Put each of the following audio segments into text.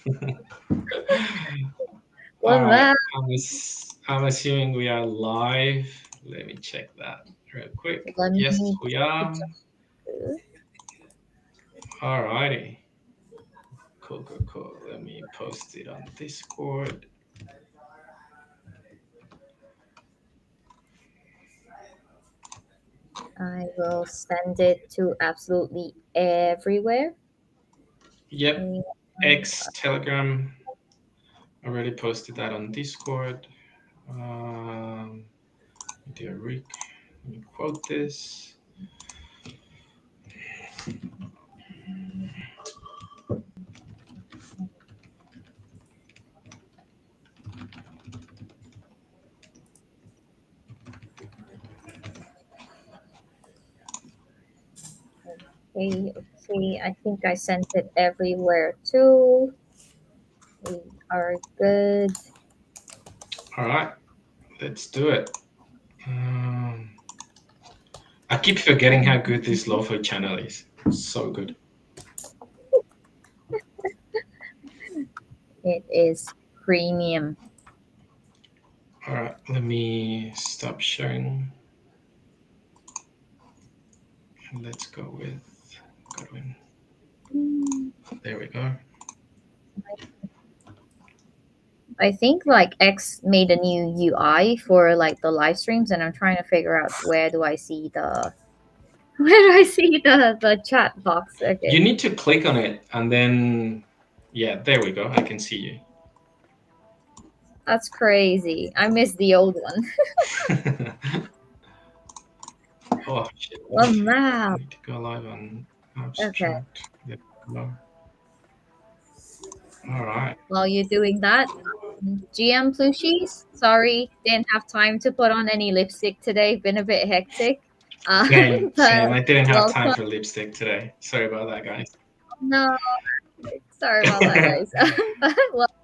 All Well, right. that I'm assuming we are live. Let me check that real quick. let Yes, me we are. check. All righty. Cool, cool, cool. Let me post it on Discord. I will send it to absolutely everywhere. Yep. Anyone? X Telegram. Already posted that on Discord. Dear Rick, let me quote this. Okay, okay. I think I sent it everywhere too. We are good. All right, let's do it. Um, I keep forgetting how good this Lofi channel is. So good. It is premium. All right, let me stop sharing. And let's go with Godwin. Mm, There we go. I think like X made a new UI for like the live streams, and I'm trying to figure out where do I see the where do I see the chat box? You Okay, need to click on it and then, yeah, there we go. I can see you. that's crazy. I missed the old one. Oh, shit. Well, now, I need to go live on okay. abstract. There we go. All right. While you're doing that, GM Plooshies, sorry, didn't have time to put on any lipstick today. Been a bit hectic. Same, But same. I didn't have time welcome. for lipstick today. Sorry about that, guys. No, sorry about that, guys. But welcome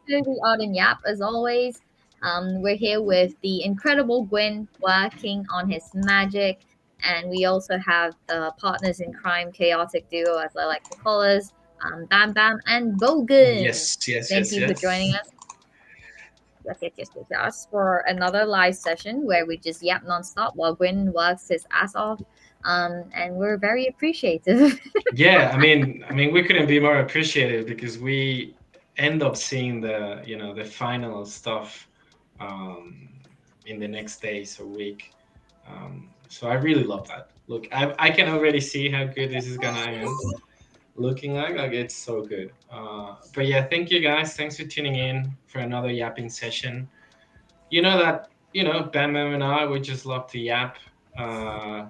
to the Odd and Yap, as always. We're here with the incredible Gwen working on his magic. And we also have the partners in crime, chaotic duo, as I like to call us, Bam Bam and Bogan. Yes, yes, Thank yes, you for joining yes. us. Yes, for another live session where we just yap nonstop while Gwyn works his ass off. And we're very appreciative. Yeah, I mean, we couldn't be more appreciative because we end up seeing the final stuff um, in the next days or week. So I really love that. Look, I can already see how good this is gonna end. Looking like it's so good. But yeah, thank you guys. Thanks for tuning in for another yapping session. You know that Bam Bam and I we just love to yap. Uh,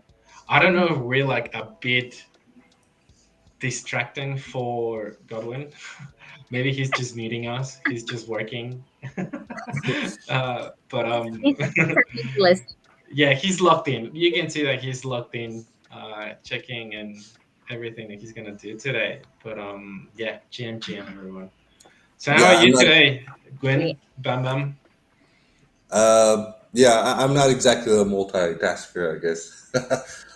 I don't know if we're like a bit distracting for Godwin. Maybe he's just meeting us. He's just working. But He's list. yeah, he's locked in. You can see that he's locked in, checking and everything that he's gonna do today. But yeah, GM everyone. So how are Yeah, I'm you not. today, Gwen? Bam Bam. Yeah, I'm not exactly a multitasker, I guess.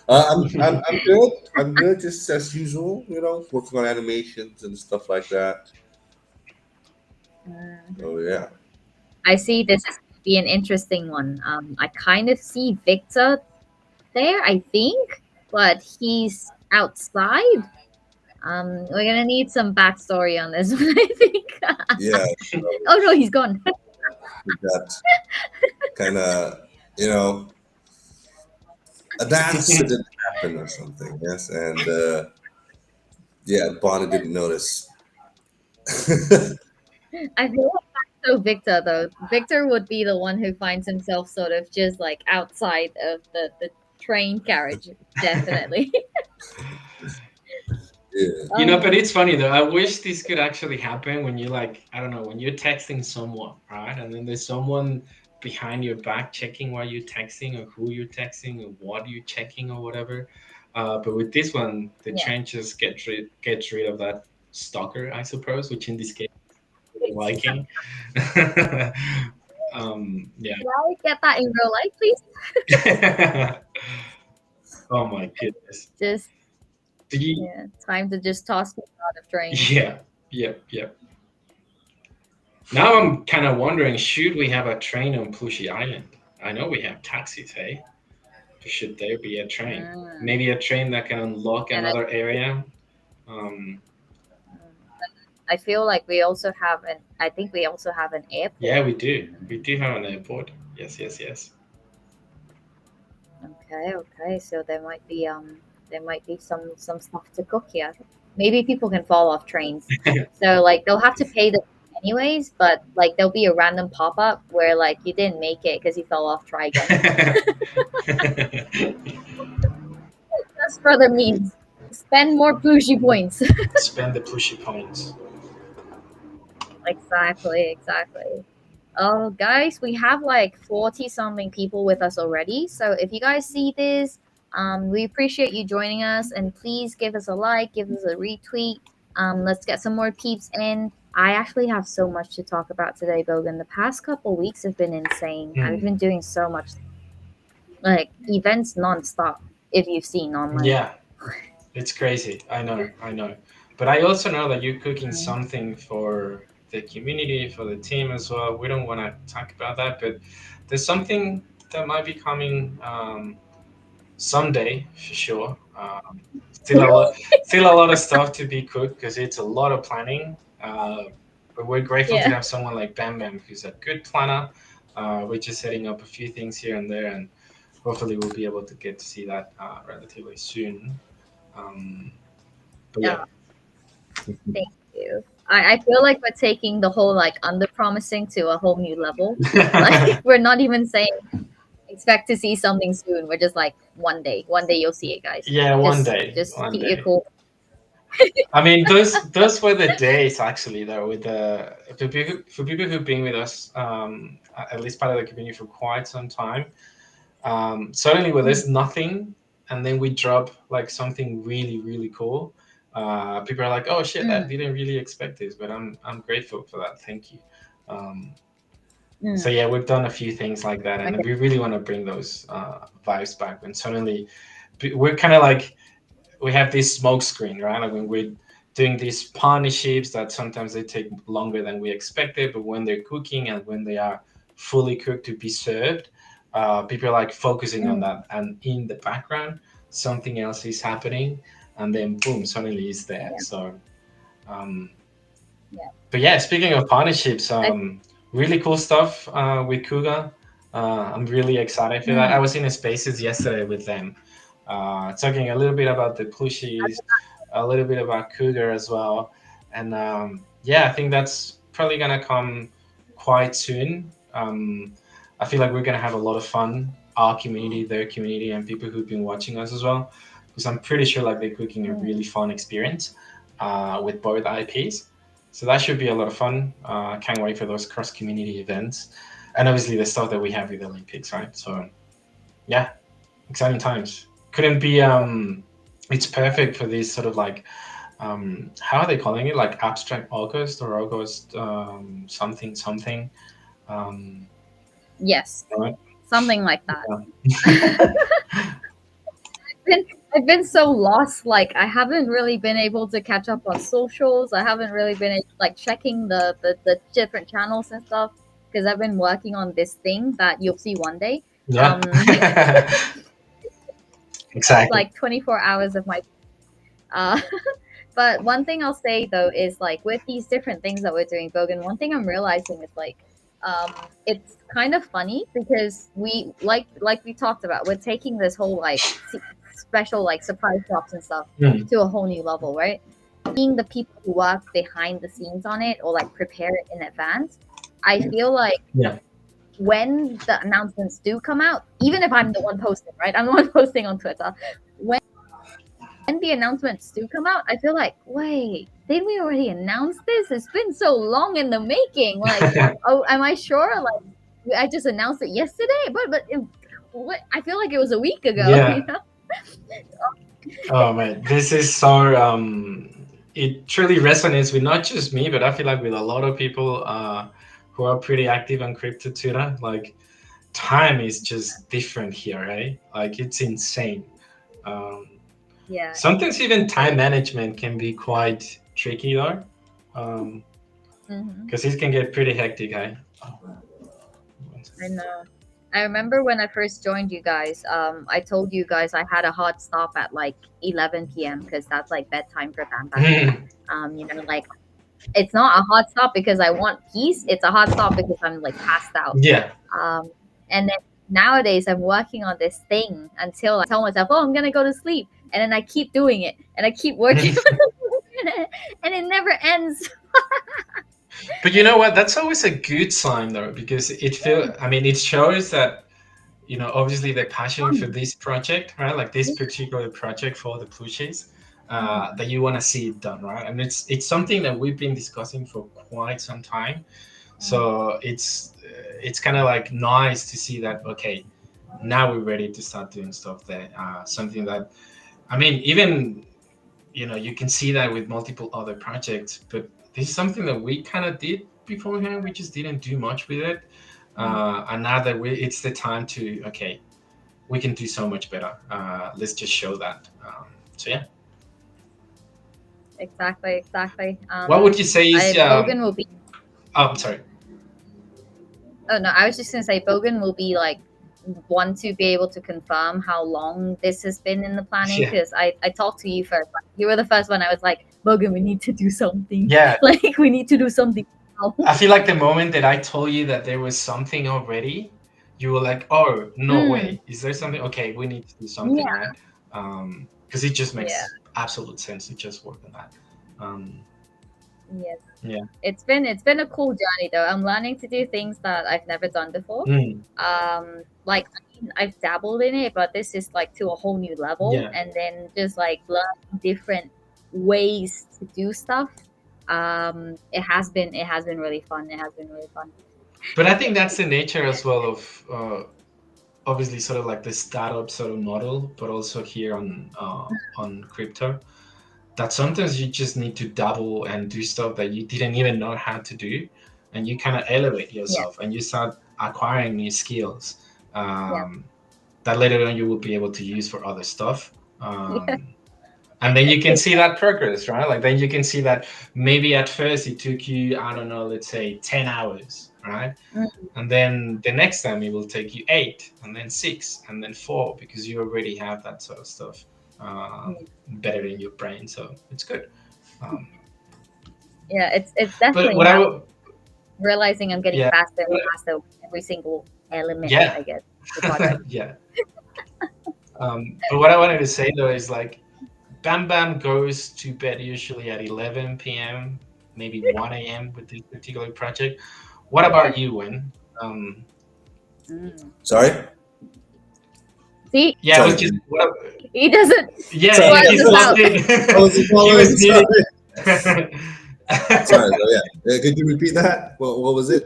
I'm good. I'm good, just as usual. Working on animations and stuff like that. Oh yeah, I see this is going to be an interesting one. I kind of see Victor there, I think, but he's outside. We're gonna need some backstory on this one, I think. yeah. Oh no, he's gone. That kind of, you know, a dance didn't happen or something. Yes, and yeah, Bonnie didn't notice. I feel like that's so Victor though. Victor would be the one who finds himself sort of just like outside of the train carriage, definitely. Yeah, But um, it's funny though. I wish this could actually happen when you like, I don't know, when you're texting someone, right? And then there's someone behind your back checking what you're texting or who you're texting or what you're checking or whatever. But with this one, the yeah. train just gets rid of that stalker, I suppose, which in this case is liking. Yeah. Can I get that in real life, please? Oh my goodness. Just Do you? yeah, time to just toss people out of trains. Yeah. Yep. Yep. Now I'm kind of wondering, should we have a train on Plushi Island? I know we have taxis, hey? Should there be a train? Mm. Maybe a train that can unlock And another area. Um, I feel like we also have an. I think we also have an yeah, airport. we do. We do have an airport. Yes, yes, yes. Okay, okay. So there might be some stuff to cook here. Maybe people can fall off trains. So like they'll have to pay the anyways, but like there'll be a random pop up where like you didn't make it because you fell off. Try again. That's for the memes. Spend more Plooshy points. Spend the pushy points. Exactly, exactly. Oh, guys, we have like 40 something people with us already. So if you guys see this, we appreciate you joining us and please give us a like, give us a retweet. Let's get some more peeps in. I actually have so much to talk about today, Bogan. The past couple weeks have been insane. I've Hmm. been doing so much, like events nonstop, if you've seen online. Yeah, it's crazy. I know, I know. But I also know that you're cooking Mm. something for the community, for the team as well. We don't want to talk about that, but there's something that might be coming someday for sure. Still a lot, still a lot of stuff to be cooked because it's a lot of planning. But we're grateful to Yeah. have someone like Bam Bam who's a good planner. We're just setting up a few things here and there, and hopefully we'll be able to get to see that relatively soon. Um, but yeah. Yeah. Thank you. I feel like we're taking the whole like under promising to a whole new level. Like we're not even saying expect to see something soon. We're just like one day you'll see it, guys. Yeah, Just one keep your day. cool. I mean, those were the days actually, though. With the for people who've been with us, at least part of the community for quite some time, suddenly where Mm, there's nothing, and then we drop like something really really cool. People are like, "Oh shit, I mm, didn't really expect this," but I'm grateful for that. Thank you. Um, so mm. yeah, we've done a few things like that, and Okay. we really want to bring those vibes back. When suddenly we're kind of like we have this smoke screen, right? Like when we're doing these partnerships that sometimes they take longer than we expected, but when they're cooking and when they are fully cooked to be served, people are like focusing on Mm, that, and in the background, something else is happening, and then boom, suddenly it's there. yeah, So, um, yeah. but yeah, speaking of partnerships, I, really cool stuff with Kuga. I'm really excited for that. I mm, was in a spaces yesterday with them, talking a little bit about the plushies, a little bit about Cougar as well, and yeah, I think that's probably gonna come quite soon. I feel like we're gonna have a lot of fun, our community, their community, and people who've been watching us as well, because I'm pretty sure like they're cooking a mm, really fun experience with both IPs. So that should be a lot of fun. Can't wait for those cross community events, and obviously the stuff that we have with the Olympics, right? So yeah, exciting times. Couldn't be. It's perfect for these sort of like how are they calling it? Like abstract August or August something something. Um, yes, right? something like that. Yeah. been I've been so lost. Like I haven't really been able to catch up on socials. I haven't really been like checking the different channels and stuff because I've been working on this thing that you'll see one day. Yeah. Um, Exactly. like 24 hours of my. Uh, but one thing I'll say though is like with these different things that we're doing, Bogan. One thing I'm realizing is like it's kind of funny because we like we talked about we're taking this whole like special like surprise drops and stuff Mm, to a whole new level, right? Being the people who work behind the scenes on it or like prepare it in advance, I feel like yeah. when the announcements do come out, even if I'm the one posting, right? I'm the one posting on Twitter. When the announcements do come out, I feel like, wait, did we already announce this? It's been so long in the making. Like, oh, am I sure? Like, I just announced it yesterday, but what? I feel like it was a week ago. Yeah. Oh man, this is so it truly resonates with not just me, but I feel like with a lot of people who are pretty active on crypto Twitter. Like time is just different here, right? Like it's insane. Um, Yeah, Sometimes even time insane. management can be quite tricky though. Um, Hmm. because it can get pretty hectic. Hey? Oh, one I second. know. I remember when I first joined you guys, I told you guys I had a hard stop at like 11 p.m. because that's like bedtime for Bam Bam. Like it's not a hard stop because I want peace. It's a hard stop because I'm like passed out. Yeah. And then nowadays I'm working on this thing until I tell myself, "Oh, I'm gonna go to sleep," and then I keep doing it and I keep working on it, and it never ends. But you know what? That's always a good sign, though, because I mean, it shows that obviously the passion for this project, right? Like this particular project for the Plooshies, that you want to see it done, right? And it's something that we've been discussing for quite some time. So it's kind of like nice to see that. Okay, now we're ready to start doing stuff there. Something that, I mean, even you can see that with multiple other projects, but this is something that we kind of did beforehand. We just didn't do much with it, and now that it's the time to okay, we can do so much better. Let's just show that. So yeah, Exactly, exactly. what would you say is Bogan will be. oh, I'm sorry. Oh no, I was just gonna say Bogan will be like one to be able to confirm how long this has been in the planning Yeah, because I talked to you first. Like, you were the first one. I was like, Bogan, we need to do something. yeah. Like we need to do something now. I feel like the moment that I told you that there was something already, you were like, "Oh, no Mm, way! Is there something? Okay, we need to do something, yeah, right?" Because it just yeah, makes absolute sense to just work on that. Um, yes. yeah. It's been a cool journey though. I'm learning to do things that I've never done before. Mm, Like I mean, I've dabbled in it, but this is like to a whole new level. yeah. And then just like learning different ways to do stuff. It has been really fun. It has been really fun. But I think that's the nature as well of obviously sort of like the startup sort of model, but also here on crypto. That sometimes you just need to double and do stuff that you didn't even know how to do, and you kind of elevate Yeah, yourself and you start acquiring new skills yeah, that later on you will be able to use for other stuff. yeah. And then you can see that progress, right? Like then you can see that maybe at first it took you, I don't know, let's say 10 hours, right? Mm, And then the next time it will take you 8, and then 6, and then 4, because you already have that sort of stuff mm. better in your brain. So it's good. Um, Yeah, it's but definitely what I how will, realizing I'm getting yeah, faster and faster with every single element that yeah, I get the project. yeah. But what I wanted to say though is like Bam Bam goes to bed usually at 11 p.m., maybe 1 a.m. with this particular project. What about you, Win? Um, Mm. Sorry, See, yeah, it was just sorry, he doesn't yeah, sorry. sort he's this logged out. in. I was He following. was muted. Sorry, sorry. So yeah, could you repeat that? What was it?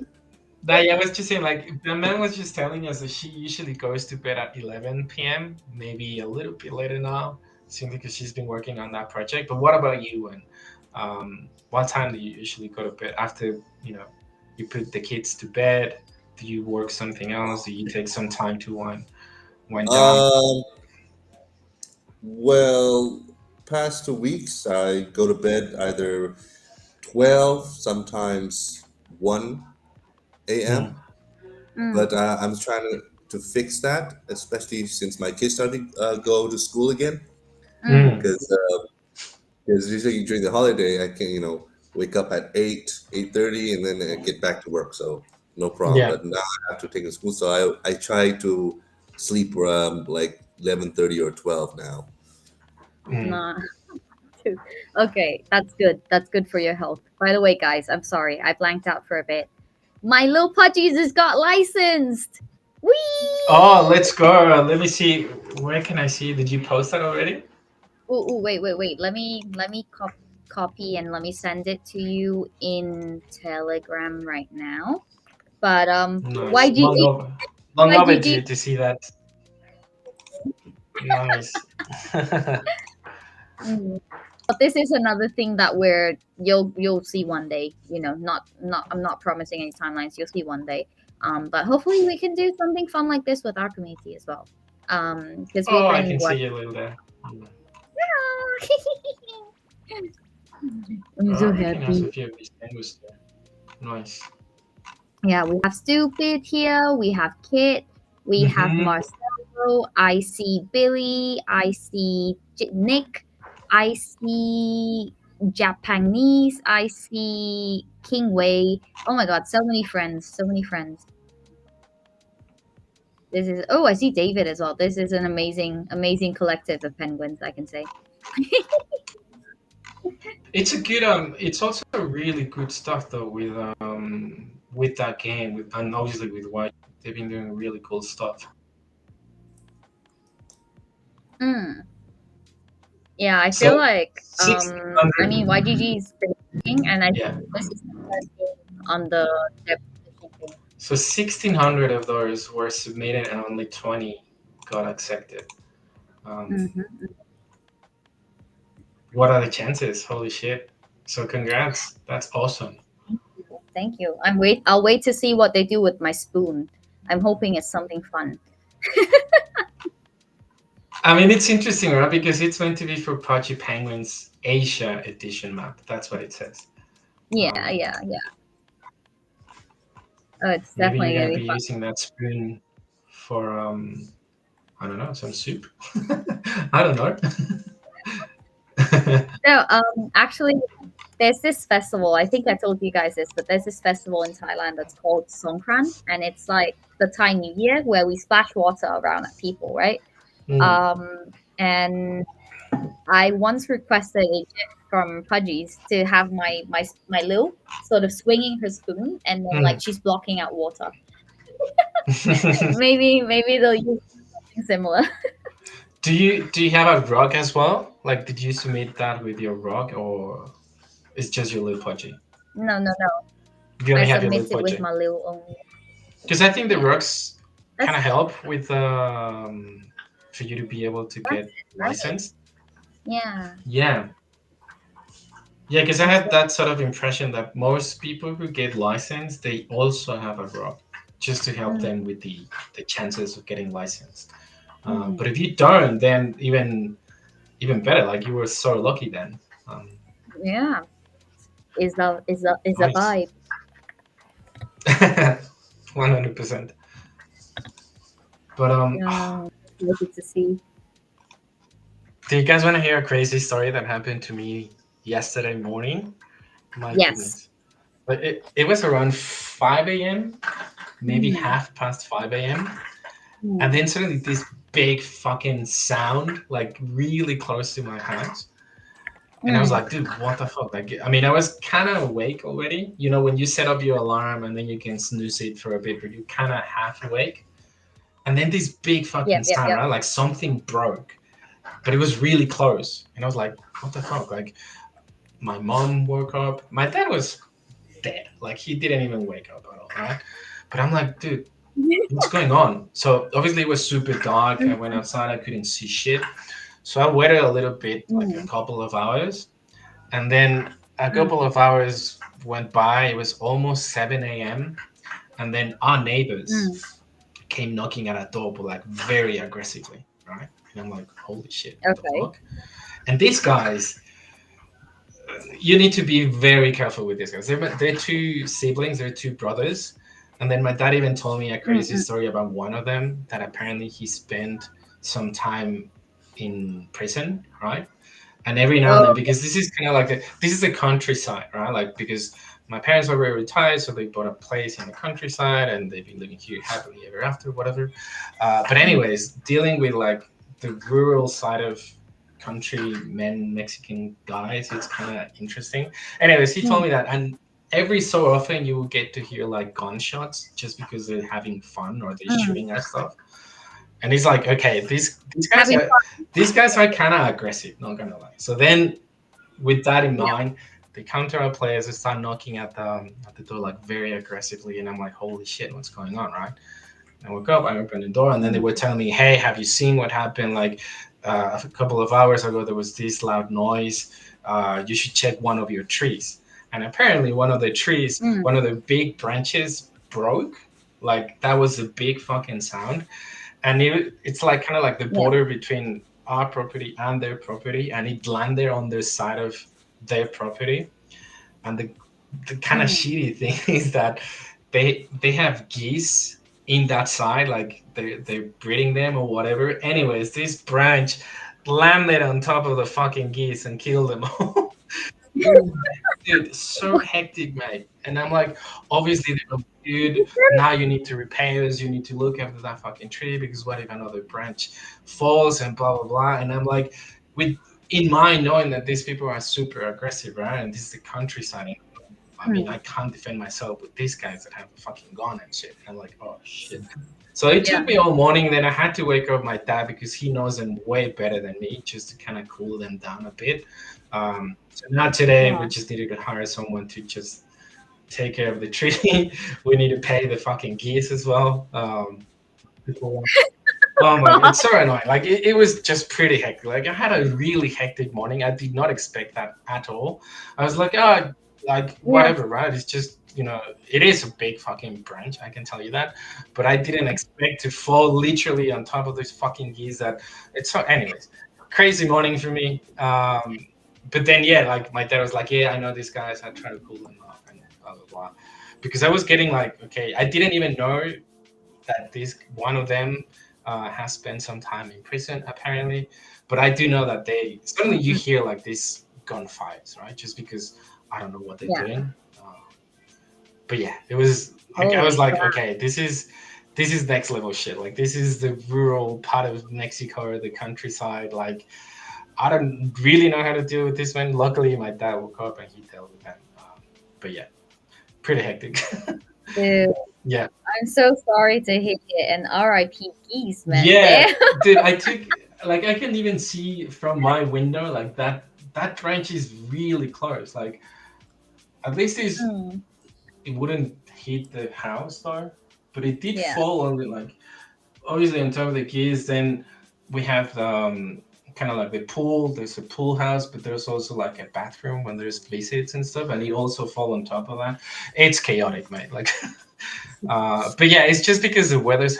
No, yeah, I was just saying, like, the man was just telling us that she usually goes to bed at 11 p.m., maybe a little bit later now, simply because she's been working on that project. But what about you? And what time do you usually go to bed after, you put the kids to bed? Do you work something else? Do you take some time to wind down? Um, well, past 2 weeks, I go to bed either 12, sometimes 1 Mm, a.m. Mm, But I'm trying to fix that, especially since my kids starting go to school again. mm, mm, Because usually during the holiday, I can wake up at 8:30, and then get back to work, so no problem. yeah. But now I have to take them to school, so I try to sleep like 11:30 or 12 now. Mm. nah. Okay, that's good. That's good for your health. By the way, guys, I'm sorry. I blanked out for a bit. My little pudgies has got licensed. Oh, Whee! let's go. Let me see. Where can I see? Did you post that already? Oh, wait. Let me copy and let me send it to you in Telegram right now. But Nice. YGG, Long YGG. overdue to see that. Nice. Mm. But this is another thing that where you'll see one day. Not I'm not promising any timelines. You'll see one day. But hopefully we can do something fun like this with our community as well. Because Oh, we've I been can see working. you a little there. Mm. I'm Oh, so I recognize happy. a few of these things there. Nice. Yeah, we have Stupid here, we have Kit, we have Mm-hmm. Marcelo, I see Billy, I see Nick, I see Japanese, I see King Wei. Oh my god, so many friends, so many friends. This is oh, I see David as well. This is an amazing, amazing collective of penguins, I can say. It's a good it's also really good stuff though with that game with and obviously with White. They've been doing really cool stuff. Mm. Yeah, I feel So like I 1600, mean YGG's been working, and I think yeah. this is the first game on the their publishing thing. So 1600 of those were submitted and only 20 got accepted. Um, Mm-hmm. what are the chances? Holy shit. So congrats. That's awesome. Thank you. I'll wait to see what they do with my spoon. I'm hoping it's something fun. I mean, it's interesting, right? Because it's going to be for Pudgy Penguins Asia edition map. That's what it says. Yeah, Um, yeah, yeah. Oh, it's maybe you're definitely going gonna to be be fun. using that spoon for, I don't know, some soup. I don't know. So, actually, there's this festival. I think I told you guys this, but there's this festival in Thailand that's called Songkran, and it's like the Thai New Year where we splash water around at people, right? Mm, And I once requested a GIF from Pudgy's to have my Lil sort of swinging her spoon, and then like mm. she's blocking out water. Maybe they'll use something similar. Do you have a rug as well? Like, did you submit that with your rug, or it's just your little pudgy? No, no, no. You I only have your little submit it with pudgy. my Lil only. Because I think the Yeah, rugs kind that's of help with for you to be able to that's get it, right? licensed. Yeah, Yeah, yeah. Because I that's had it. that sort of impression that most people who get licensed, they also have a rug, just to help Mm, them with the chances of getting licensed. But mm, if you don't, then even better. Like you were so lucky then. Um, yeah. Is the nice. vibe. 100%. But Yeah, excited to see. do you guys want to hear a crazy story that happened to me yesterday morning? My Yes. goodness. But it was around 5 a.m., maybe Mm, half past 5 a.m. And mm, then suddenly this big fucking sound, like really close to my house. And I was mm. like, dude, what the fuck? Like, I mean, I was kind of awake already. You know, when you set up your alarm and then you can snooze it for a bit, but you're kind of half awake. And then this big fucking Yep, yep, sound, yep. right? Like something broke, but it was really close. And I was like, what the fuck? Like, my mom woke up. My dad was dead. Like, he didn't even wake up at all, right? But I'm like, dude, what's going on? So obviously it was super dark. I went outside, I couldn't see shit. So I waited a little bit, like a Mm, couple of hours. And then a couple mm, of hours went by. It was almost 7 a.m. And then our neighbors mm. came knocking at our door, but like very aggressively, right? And I'm like, holy shit, what the Okay. fuck? And these guys, you need to be very careful with these guys. They're two siblings, they're two brothers. And then my dad even told me a Mm, crazy mm. story about one of them that apparently he spent some time in prison, right? And every now and then, Oh, because this is kind of like this is a countryside, right? Like because my parents were very retired, so they bought a place in the countryside, and they've been living here happily ever after, whatever. But mm, anyways, dealing with like the rural side of country men, Mexican guys, it's kind of interesting. Anyways, he told mm, me that, and every so often you will get to hear like gunshots just because they're having fun or they're mm. shooting at stuff. And he's like, okay, these guys Having are fun. these guys are kind of aggressive, not gonna lie. So then, with that in Yeah. mind, they counter our players. They start knocking at the door like very aggressively, and I'm like, holy shit, what's going on, right? I woke up, I opened the door, and then they Mm, were telling me, hey, have you seen what happened? Like a couple of hours ago, there was this loud noise. You should check one of your trees. And apparently, one of the trees, mm. one of the big branches broke. Like that was a big fucking sound, and it's like kind of like the Yeah. border between our property and their property, and it landed on the side of their property, and the kind of Mm. shitty thing is that they have geese in that side, like they're breeding them or whatever. Anyways, this branch landed on top of the fucking geese and killed them all. Dude, so hectic, mate. And I'm like, obviously, they're like, dude, now you need to repairs, you need to look after that fucking tree because what if another branch falls and blah blah blah. And I'm like, with in mind knowing that these people are super aggressive, right? And this is the countryside. I mean, I Mm. can't defend myself with these guys that have a fucking gun and shit. And I'm like, oh shit. So it took Yeah. me all morning. Then I had to wake up my dad because he knows them way better than me, just to kind of cool them down a bit. So now today we Yeah. just needed to hire someone to just take care of the tree. We need to pay the fucking geese as well. Before Oh my, God. it's so annoying. Like it was just pretty hectic. Like I had a really hectic morning. I did not expect that at all. I was like, oh, like Yeah. whatever, right? It's just, it is a big fucking branch. I can tell you that. But I didn't expect to fall literally on top of those fucking geese. That it's so. Anyways, crazy morning for me. But then yeah, like my dad was like, yeah, I know these guys. I try to cool them off and blah blah blah. Because I was getting like, okay, I didn't even know that this one of them has spent some time in prison apparently, but I do know that they suddenly you Mm. hear like these gunfires, right? Just because I don't know what they're Yeah. doing. But yeah, it was like I was Holy like, crap. okay, this is next level shit. Like this is the rural part of Mexico, the countryside. Like I don't really know how to deal with this one. Luckily, my dad woke up and he dealt with them. But yeah, pretty hectic. Dude, Yeah. I'm so sorry to hear it. And RIP geese, man. Yeah, Damn. dude, I took like I can even see from my window like that branch is really close. Like at least Mm. it wouldn't hit the house though, but it did Yeah. fall on the like obviously on top of the keys. Then we have kind of like the pool. There's a pool house, but there's also like a bathroom when there's visits and stuff, and it also fall on top of that. It's chaotic, mate. Like, but yeah, it's just because the weather's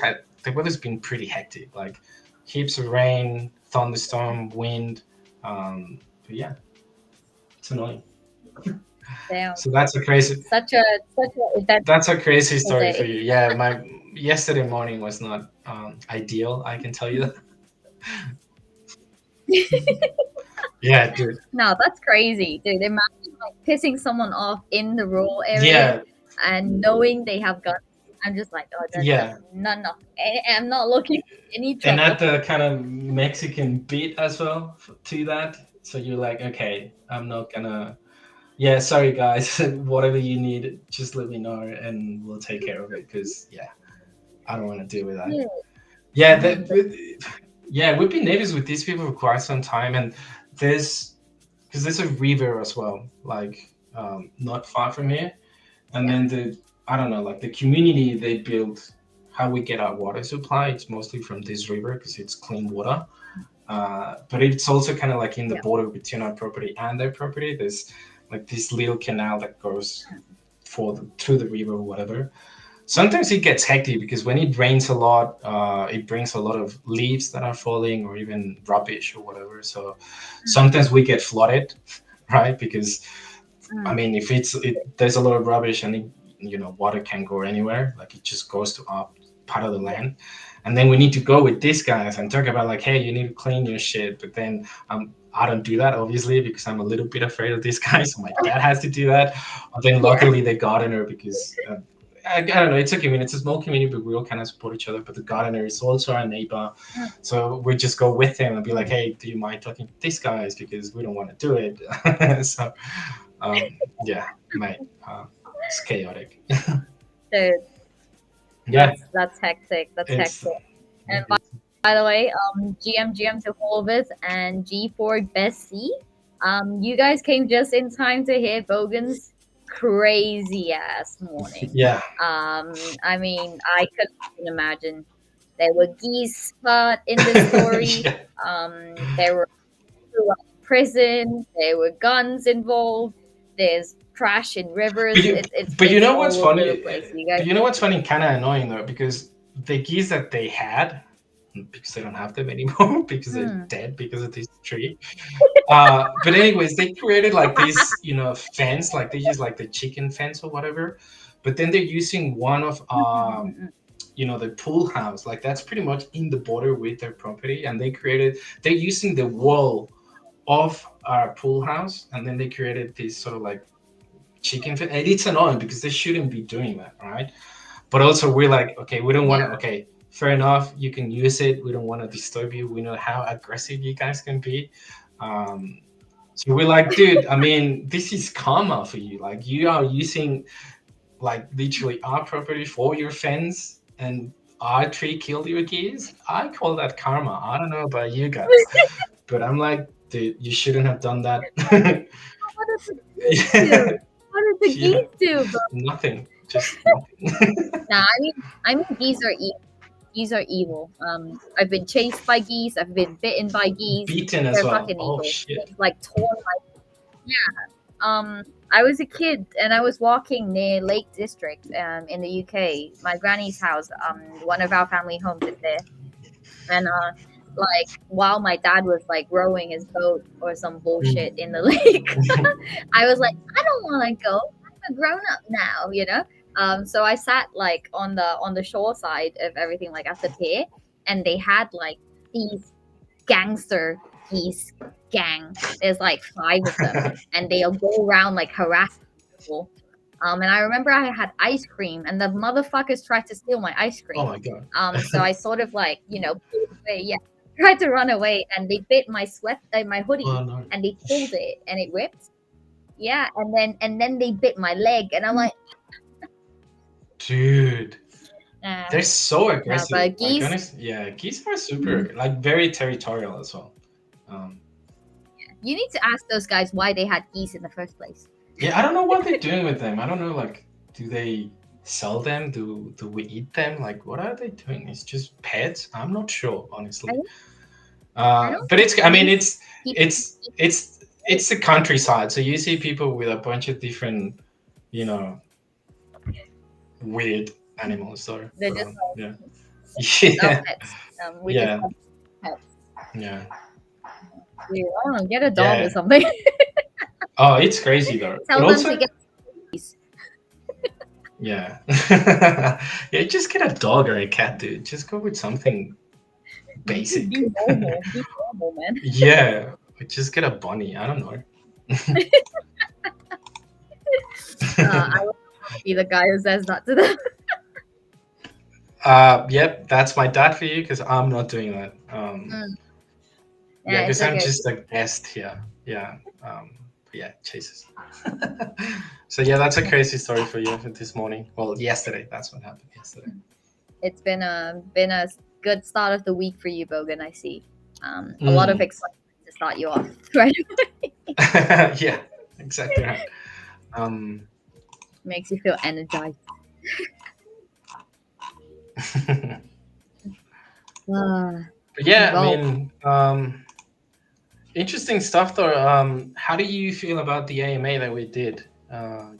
been pretty hectic. Like heaps of rain, thunderstorm, wind. But yeah, it's annoying. Damn. So Such a eventful that's a crazy story for day. you. Yeah, my yesterday morning was not ideal. I can tell you that. Yeah, dude. No, that's crazy, dude. Imagine like pissing someone off in the rural area Yeah, and knowing they have guns. I'm just like, oh, no, no, yeah. no, no. I'm not looking for any And add trouble. the kind of Mexican beat as well to that. So you're like, okay, I'm not gonna. Yeah, sorry guys. Whatever you need, just let me know, and we'll take care of it. Because yeah, I don't want to deal with that. Yeah, Yeah, man. yeah, we've been neighbors with these people for quite some time, and there's because there's a river as well, like not far from here, and Yeah, then I don't know, like the community they built, how we get our water supply. It's mostly from this river because it's clean water. But it's also kind of like in the yeah, border between our property and their property. There's like this little canal that goes through the river or whatever. Sometimes it gets hectic because when it rains a lot, it brings a lot of leaves that are falling or even rubbish or whatever. So sometimes we get flooded, right? Because I mm, mean, if there's a lot of rubbish and water can't go anywhere, like it just goes to our part of the yeah, land, and then we need to go with these guys and talk about like, hey, you need to clean your shit. But then I don't do that obviously because I'm a little bit afraid of these guys. So my dad has to do that. But then yeah. luckily the gardener because. I don't know. It's a community. It's a small community, but we all kind of support each other. But the gardener is also our neighbor, Mm, so we just go with him and be like, mm. "Hey, do you mind talking to these guys because we don't want to do it?" So yeah, mate, it's chaotic. Dude, Yeah, that's hectic. That's it's hectic. And by the way, GM to Holvis and G for Bessie. You guys came just in time to hear Bogan's crazy ass morning. yeah, I mean, I couldn't even imagine. There were geese spot in the story. yeah. There were people in prison. There were guns involved. There's trash in But rivers. you, It's but you it's know what's all over funny? the place. You guys, But you know what's funny? Kind of annoying though, because the geese that they had, because they don't have them anymore because they're Hmm. dead because of this tree. But anyways, they created like this, fence, like they use like the chicken fence or whatever. But then they're using one of the pool house, like that's pretty much in the border with their property, and they're using the wall of our pool house, and then they created this sort of like chicken fence, and it's annoying because they shouldn't be doing that, right? But also we're like, okay, we don't want to. Yeah. Okay, fair enough, you can use it. We don't want to disturb you. We know how aggressive you guys can be. Um, so we're like, dude, I mean, this is karma for you. Like, you are using like literally our property for your fence, and our tree killed your geese. I call that karma. I don't know about you guys, but I'm like, dude, you shouldn't have done that. What did the geese Yeah, do? What did the yeah, geese do, bro? nothing, just nothing. Nah, I mean, geese are evil. Geese are evil. I've been chased by geese. I've been bitten by geese. Beaten as They're well. fucking Oh evil. shit. They've, like torn my. Yeah. I was a kid and I was walking near Lake District, in the UK. My granny's house. One of our family homes is there, and like while my dad was like rowing his boat or some bullshit in the lake, I was like, I don't want to go. I'm a grown up now, you know. So I sat like on the shore side of everything, like at the pier, and they had like these gangster geese gang. There's like five of them, and they'll go around like harassing people. And I remember I had ice cream, and the motherfuckers tried to steal my ice Oh cream. my god. So I sort of like, pulled away, yeah, tried to run away, and they bit my my hoodie, Oh no. and they pulled it, and it ripped. Yeah, and then they bit my leg, and I'm like, Dude. nah, They're so nah. aggressive. But Like geese, honest, yeah, geese are super like very territorial as well. Um, you need to ask those guys why they had geese in the first place. yeah, I don't know what they're doing with them. I don't know, like, do they sell them? Do we eat them? Like, what are they doing? It's just pets. I'm not sure, I honestly. don't, I don't But think it's, I mean, geese keep it's it's it's the countryside, so you see people with a bunch of different, you know, weird animals. So, they're but just yeah, our yeah, pets. We just yeah, have pets. yeah, Dude, I don't know, get a dog or yeah. something. Oh, it's crazy though. But Tell them to also, get geese. yeah, yeah. Just get a dog or a cat, dude. Just go with something Just basic. be normal. Be normal, man. Yeah, just get a bunny. I don't know. I will be the guy who says that to them. Yep, that's my dad for you because I'm not doing that. Mm. Yeah, Yeah, it's because I'm okay. just a guest here. Yeah. But yeah, Jesus. So yeah, that's a crazy story for you this morning. Well, yesterday. That's what happened yesterday. It's been a good start of the week for you, Bogan. I see. A lot of Mm. excitement to start you off, right? Yeah, exactly right. Um, Makes you feel energized. Ah, but yeah, I well, mean, interesting stuff though. How do you feel about the AMA that we did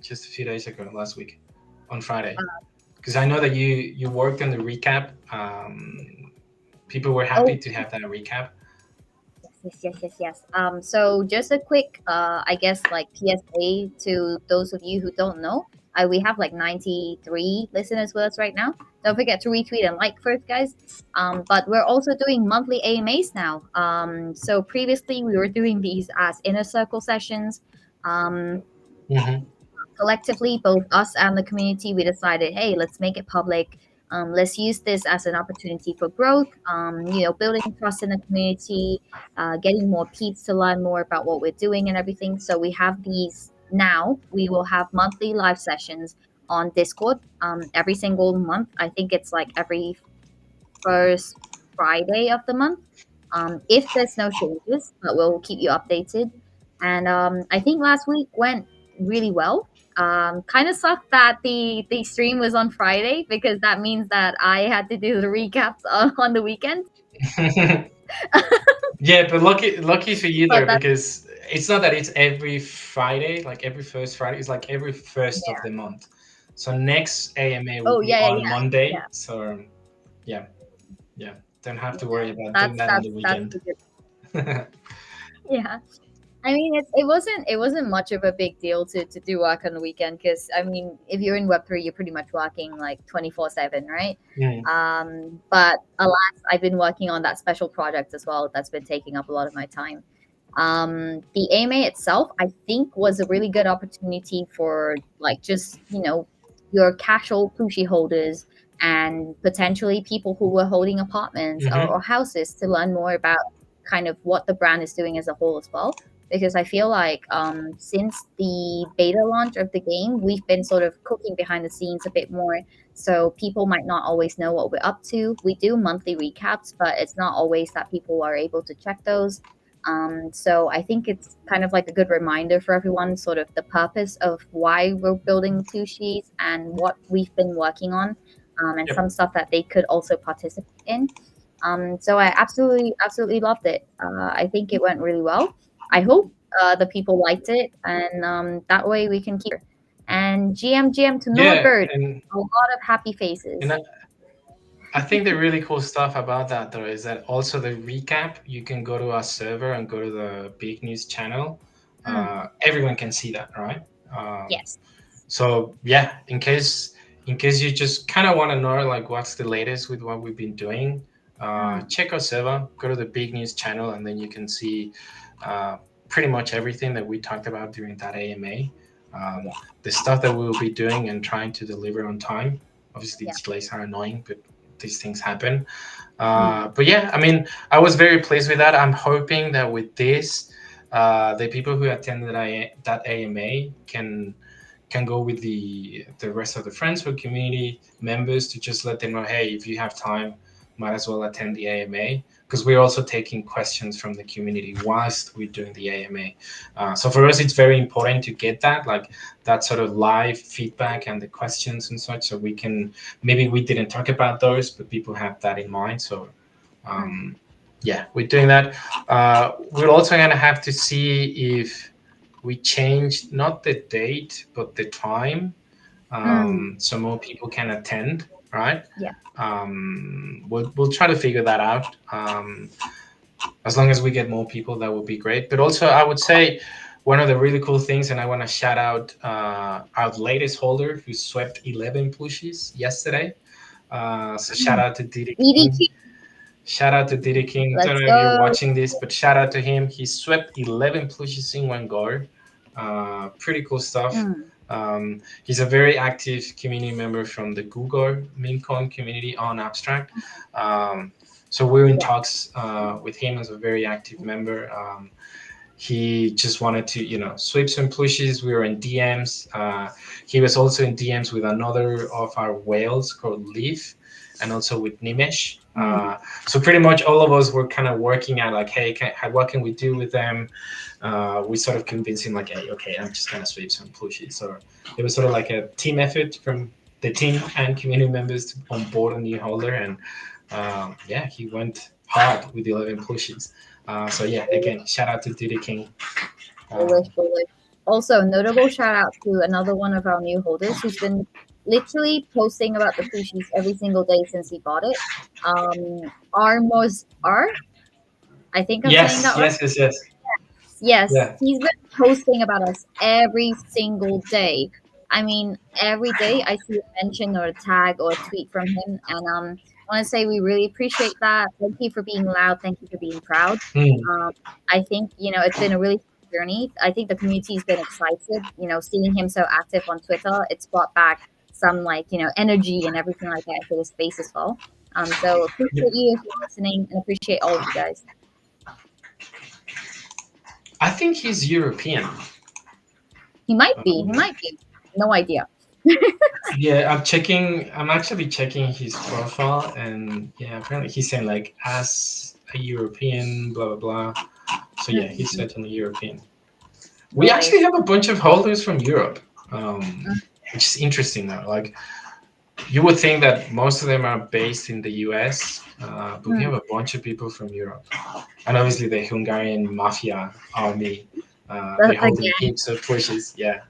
just a few days ago, last week, on Friday? Because I know that you worked on the recap. People were happy oh, to have that recap. yes. So just a quick, I guess, like PSA to those of you who don't know. We have like 93 listeners with us right now. Don't forget to retweet and like first, guys. But we're also doing monthly AMAs now. So previously we were doing these as inner circle sessions. Um, Hmm. Collectively, both us and the community, we decided, hey, let's make it public. Let's use this as an opportunity for growth. Building trust in the community, getting more peeps to learn more about what we're doing and everything. So we have these now. We will have monthly live sessions on Discord every single month. I think it's like every first Friday of the month. If there's no changes, but we'll keep you updated. And I think last week went really well. Kind of sucked that the stream was on Friday because that means that I had to do the recaps on the weekend. Yeah, but lucky for you But there that's because it's not that it's every Friday, like every first Friday. It's like every first of yeah. the month. So next AMA will Oh be yeah, yeah, on yeah, Monday. yeah. So yeah, yeah, don't have to worry about doing That's that on that's the that's weekend. the good. Yeah. I mean, it wasn't much of a big deal to do work on the weekend because I mean, if you're in Web3, you're pretty much working like 24/7, right? Mm, But alas, I've been working on that special project as well. That's been taking up a lot of my time. The AMA itself, I think, was a really good opportunity for like just your casual Plushie holders and potentially people who were holding apartments or hmm. houses to learn more about kind of what the brand is doing as a whole as well. Because I feel like since the beta launch of the game, we've been sort of cooking behind the scenes a bit more. So people might not always know what we're up to. We do monthly recaps, but it's not always that people are able to check those. So I think it's kind of like a good reminder for everyone, sort of the purpose of why we're building Plooshies and what we've been working on, and Yep. some stuff that they could also participate in. So I absolutely loved it. I think it went really well. I hope the people liked it, and that way we can keep. And GM to Yeah, Nordberg, and a lot of happy and faces. I think the really cool stuff about that though is that also the recap, you can go to our server and go to the big news channel. Mm, Everyone can see that, right? Um, yes. so yeah, in case you just kind of want to know like what's the latest with what we've been doing, Mm, check our server, go to the big news channel, and then you can see uh, pretty much everything that we talked about during that AMA. Um, yeah. the stuff that we will be doing and trying to deliver on time. Obviously, Yeah. delays are annoying, but these things happen. Mm, But yeah, I mean, I was very pleased with that. I'm hoping that with this, the people who attended that AMA can go with the rest of the friends or community members to just let them know, hey, if you have time, might as well attend the AMA because we're also taking questions from the community whilst we're doing the AMA. So for us, it's very important to get that sort of live feedback and the questions and such, so we can maybe we didn't talk about those, but people have that in mind. So mm, um, yeah, we're doing that. We're also gonna have to see if we changed not the date but the time, mm, so more people can attend, right? yeah. We'll try to figure that out. As long as we get more people, that would be great. But also, I would say one of the really cool things, and I want to shout out our latest holder who swept 11 plushies yesterday. So shout Mm. out to Diddy King. EDQ, Shout out to Diddy King. Don't let's know if you're go. watching this, but shout out to him. He swept 11 plushies in one go. Pretty cool stuff. Mm, He's a very active community member from the Google meme coin community on Abstract. Um, so we're in yeah. talks with him as a very active member. He just wanted to, sweep some plushies. We were in DMs. He was also in DMs with another of our whales called Leaf, and also with Nimesh. Mm, So pretty much all of us were kind of working at like, hey, what can we do with them? We sort of convinced him like, hey, okay, I'm just gonna sweep some plushies. So it was sort of like a team effort from the team and community members to onboard a new holder, and yeah, he went hard with the 11 plushies. So yeah, again, shout out to Diddy King. bullish, Um, bullish. Also, notable shout out to another one of our new holders who's been literally posting about the Plooshies every single day since he bought it. Armos R, I think I'm saying yes, that right. yes, yes, yes. Yes, Yeah. he's been posting about us every single day. I mean, every day I see a mention or a tag or a tweet from him, and I want to say we really appreciate that. Thank you for being loud. Thank you for being proud. Hmm. Um, I think it's been a really fun journey. I think the community's been excited. Seeing him so active on Twitter, it's brought back some energy and everything like that into the space as well. So appreciate you if you're listening, and appreciate all of you guys. I think he's European. He might be. He Um, might be. No idea. yeah, I'm checking. I'm actually checking his profile, and yeah, apparently he's saying like as a European, blah blah blah. So yeah, he's Mm, certainly European. We actually nice. have a bunch of holders from Europe, Mm, which is interesting though. Like you would think that most of them are based in the US, but we have mm. a bunch of people from Europe, and obviously the Hungarian mafia army. They're holding Again, heaps of pushes. Yeah,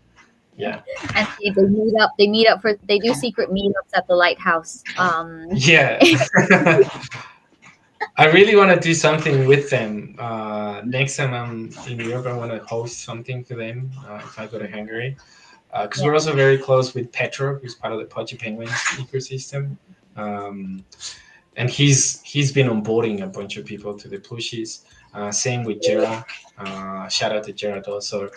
yeah, and they meet up. They meet up for. They do secret meetups at the lighthouse. yeah. I really want to do something with them. Next time I'm in Europe, I want to host something for them if I go to Hungary. Because Yeah, we're also very close with Petro, who's part of the Podgy Penguins ecosystem. Um, and he's been onboarding a bunch of people to the Plooshies. Same with Gerard. Shout out to Gerard also.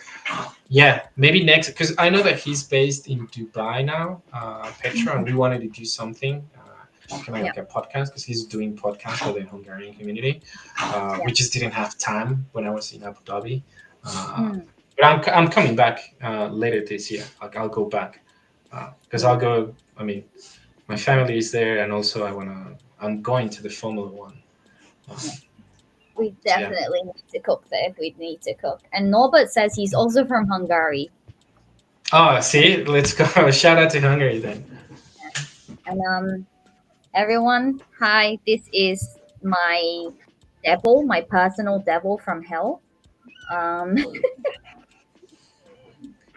Yeah, maybe next because I know that he's based in Dubai now, Petra, and we wanted to do something. Kind of yeah, like a podcast because he's doing podcasts for the Hungarian community. yeah. We just didn't have time when I was in Abu Dhabi. Uh, Mm, but I'm coming back later this year. Like I'll go back because I'll mm. go. I mean, my family is there, and also I'm going to the Formula One. Um, Yeah. We so yeah. definitely need to cook there if we need to cook. And Norbert says he's also from Hungary. Oh, see, let's go. Shout out to Hungary then. And everyone, hi, this is my devil, my personal devil from hell. Um,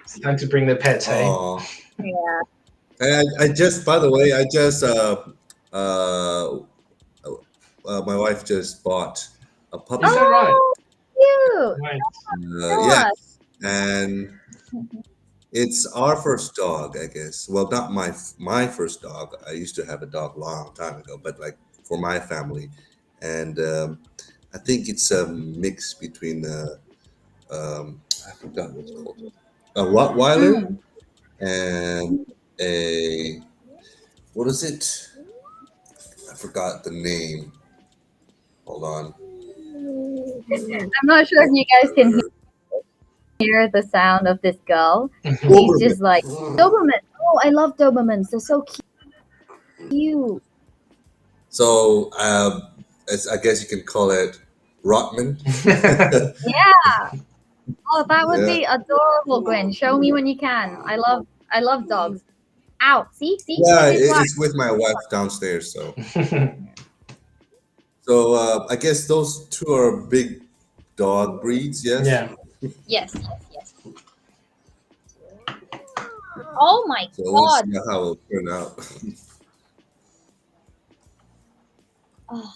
It's time to bring the pets, hey? Oh, yeah. I just, by the way, I just, uh, my wife just bought a Is puppy. that right? Oh, cute. Right. Show us. Yes, and it's our first dog, I guess. Well, not my first dog. I used to have a dog long time ago, but like for my family, and I think it's a mix between I forgot what's called a Rottweiler Mm. and a what is it? I forgot the name. Hold on. I'm not sure if you guys can hear the sound of this girl. She's Doberman. just like, Doberman. Oh, I love Dobermans. They're so cute. So I guess you can call it Rotman. Yeah. Oh, that would Yeah, be adorable, Gwen. Show me when you can. I love dogs. Ow. See? yeah. This is why. It's with my wife downstairs. So I guess those two are big dog breeds. Yes. Yeah. Yes. Oh my So we'll god. see how it'll turn out. Oh,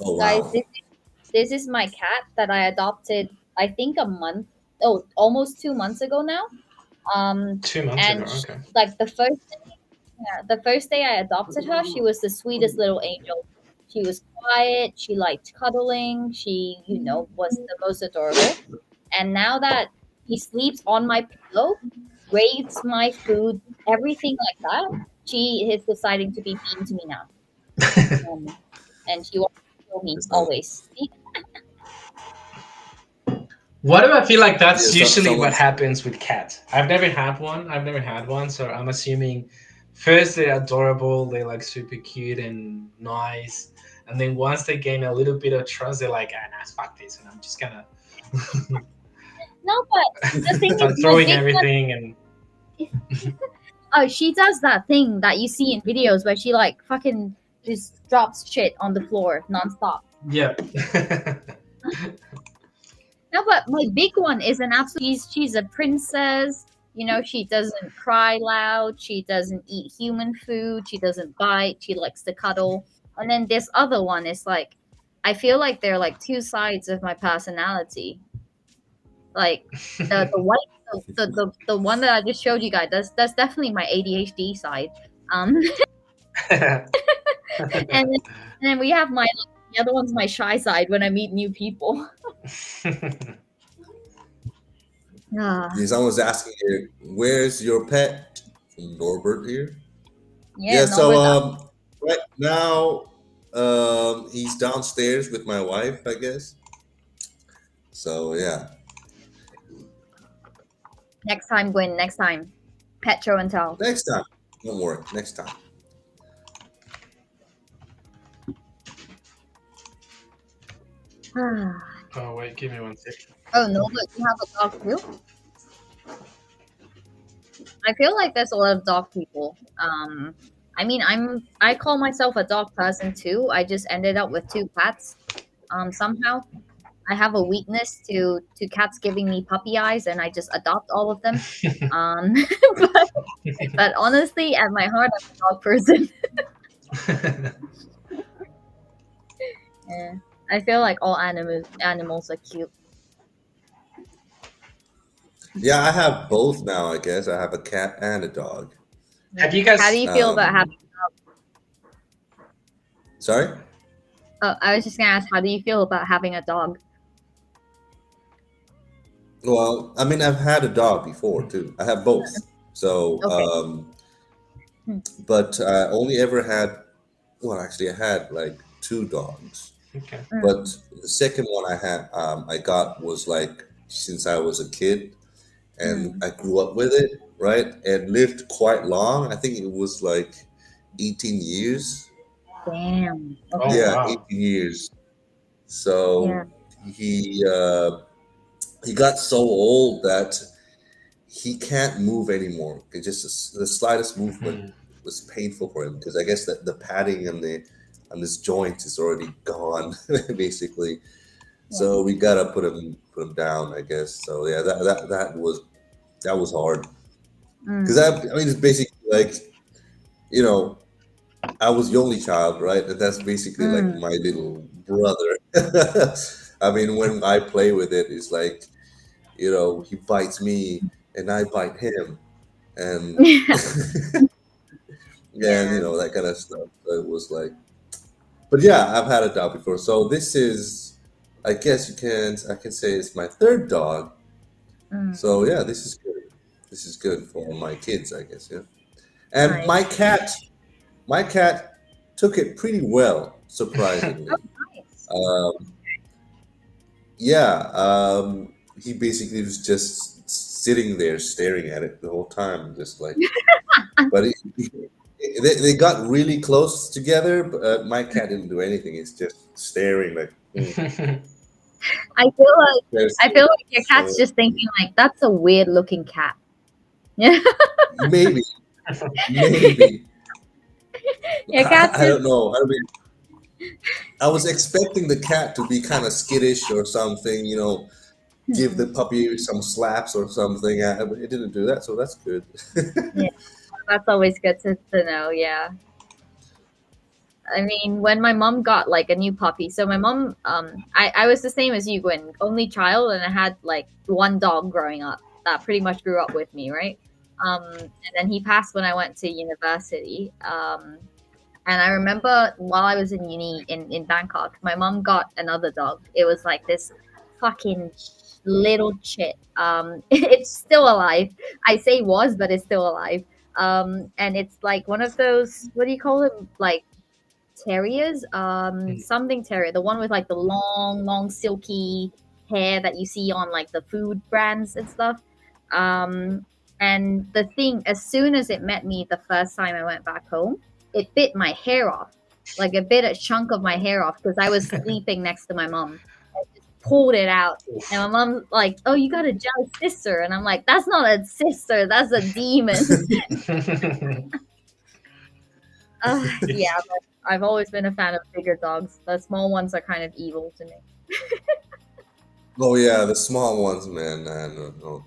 Oh guys, wow. this is my cat that I adopted I think a month oh almost 2 months ago now. Two months ago. And Okay. like the first day I adopted her, she was the sweetest little angel. She was quiet, she liked cuddling, she, was the most adorable. And now that he sleeps on my pillow, grabs my food, everything like that, she is deciding to be mean to me now. Um, and she wants to kill me So, always. See? What do I feel like yeah. that's So, usually what someone's. happens with cats? I've never had one. So I'm assuming first they're adorable, they're like super cute and nice, and then once they gain a little bit of trust, they're like, ah, nah, fuck this, and I'm just gonna No, but the thing is, start my throwing big one, everything and oh, she does that thing that you see in videos where she like fucking just drops shit on the floor nonstop. yeah. No, but my big one is an absolute. She's a princess. She doesn't cry loud. She doesn't eat human food. She doesn't bite. She likes to cuddle. And then this other one is like, I feel like they're like two sides of my personality. Like the white, the one that I just showed you guys. That's definitely my ADHD side. Um, and then we have the other one's my shy side when I meet new people. Ah, Someone's asking here, where's your pet? From Norbert here. yeah, Yeah. no, So but right now he's downstairs with my wife, I guess. So yeah. next time, Gwen. Next time, pet show and tell. Next time. Don't worry. Next time. Oh wait, give me one second. Oh no, but you have a dog too. I feel like there's a lot of dog people. I mean, I call myself a dog person too. I just ended up with two cats. Somehow I have a weakness to cats giving me puppy eyes, and I just adopt all of them. Um, but, but honestly, at my heart, I'm a dog person. Yeah. I feel like all animals are cute. Yeah, I have both now. I guess I have a cat and a dog. Have you Yeah. How do guys? you feel about having? Um, Sorry. Oh, I was just gonna ask, how do you feel about having a dog? Well, I mean, I've had a dog before too. I have both. So, Okay. Hmm. but I only ever had. Well, actually, I had like two dogs. Okay. But Mm, the second one I got was like since I was a kid, and mm. I grew up with it, right? And lived quite long. I think it was like 18 years. Damn. Oh Okay. Yeah, wow. 18 years. Yeah. So he uh, he got so old that he can't move anymore. It just the slightest movement Hmm. was painful for him because I guess that the padding and the on this joint is already gone basically. Yeah. So we gotta put him down, I guess. So yeah, that was hard because Mm, I mean it's basically like you know I was the only child, right? And that's basically like mm. my little brother. I mean, when I play with it, it's like he bites me and I bite him, and Yeah. that kind of stuff. So it was like, but yeah, I've had a dog before. So this is, I guess I can say it's my third dog. Mm. So yeah, this is good. This is good for my kids, I guess. Yeah, and Nice. my cat took it pretty well, Oh, surprisingly. nice. Um, yeah, he basically was just sitting there staring at it the whole time, just like. But they got really close together. But my cat didn't do anything. It's just staring like. I feel like There's I feel like your cat's so just thinking like that's a weird looking cat. Yeah. maybe maybe Your cat's I just don't know. I mean, I was expecting the cat to be kind of skittish or something. Give the hmm. puppy some slaps or something. But it didn't do that, so that's good. Yeah, that's always good to know. Yeah. I mean, when my mom got like a new puppy, so my mom, I was the same as you, Gwen, only child, and I had like one dog growing up that pretty much grew up with me, right? And then he passed when I went to university. And I remember while I was in uni in Bangkok, my mom got another dog. It was like this fucking little chit. It's still alive. I say was, but it's still alive. And it's like one of those, what do you call them? Like terriers, something terrier, the one with like the long silky hair that you see on like the food brands and stuff. um and the thing, as soon as it met me the first time I went back home, it bit my hair off, like it bit a chunk of my hair off because I was sleeping next to my mom. I just pulled it out, and my mom's like, oh, you got a jealous sister, and I'm like, that's not a sister, that's a demon. Yeah, but I've always been a fan of bigger dogs. The small ones are kind of evil to me. Oh yeah, the small ones, man. I don't know.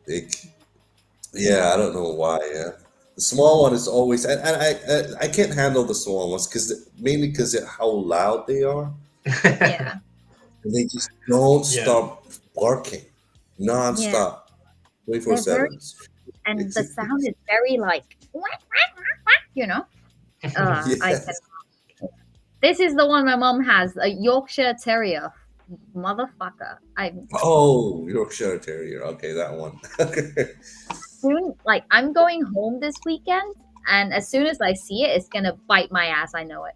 They, yeah, I Yeah, don't know why. Yeah, the small one is always, and I can't handle the small ones because mainly because of how loud they are, yeah, and they just don't Yeah. stop barking yeah. nonstop, They're very, 24/7. and the sound is very like, you know. I Yeah. can. This is the one my mom has, a Yorkshire Terrier, motherfucker. I Oh, Yorkshire Terrier. Okay, that one. soon, like, I'm going home this weekend, and as soon as I see it, it's gonna bite my ass. I know it.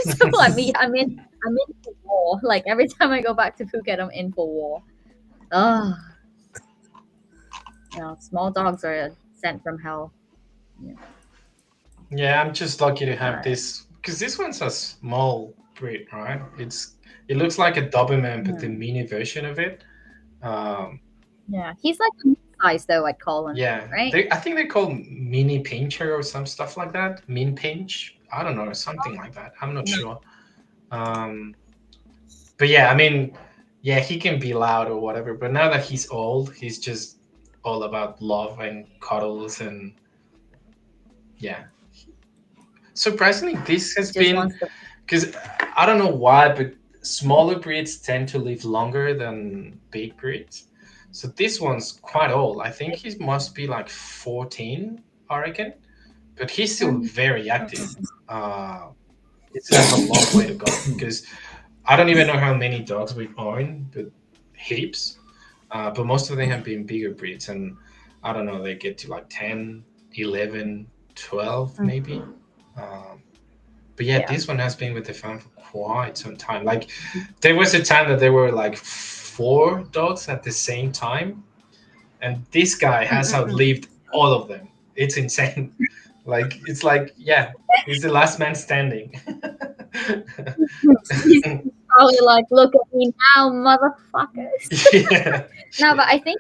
So I'm in for war. Like every time I go back to Phuket, I'm in for war. Oh, small dogs are sent from hell. Yeah. Yeah, I'm just lucky to have Uh, this because this one's a small breed, right? It looks like a Doberman, but the hmm. mini version of it. Um, Yeah, he's like a size though. I'd call him, yeah, right? I think they call mini pincher or some stuff like that. Min pinch, I don't know, something like that. I'm not No. sure. Um, but yeah, I mean, yeah, he can be loud or whatever. But now that he's old, he's just all about love and cuddles and yeah. Surprisingly, this He has just been wants to. because I don't know why, but smaller breeds tend to live longer than big breeds. So this one's quite old. I think he must be like 14, I reckon, but he's still Mhm. very active. Uh, he still has a long way to go because I don't even know how many dogs we own, but heaps. But most of them have been bigger breeds, and I don't know, they get to like 10, 11, 12 maybe. Um, but yeah, Yeah. this one has been with the farm for quite some time. Like, there was a time that there were like four dogs at the same time, and this guy has Mm-mm-mm. outlived all of them. It's insane. Like, it's like, yeah, he's the last man standing. He's probably like, look at me now, motherfuckers. Yeah. No, but I think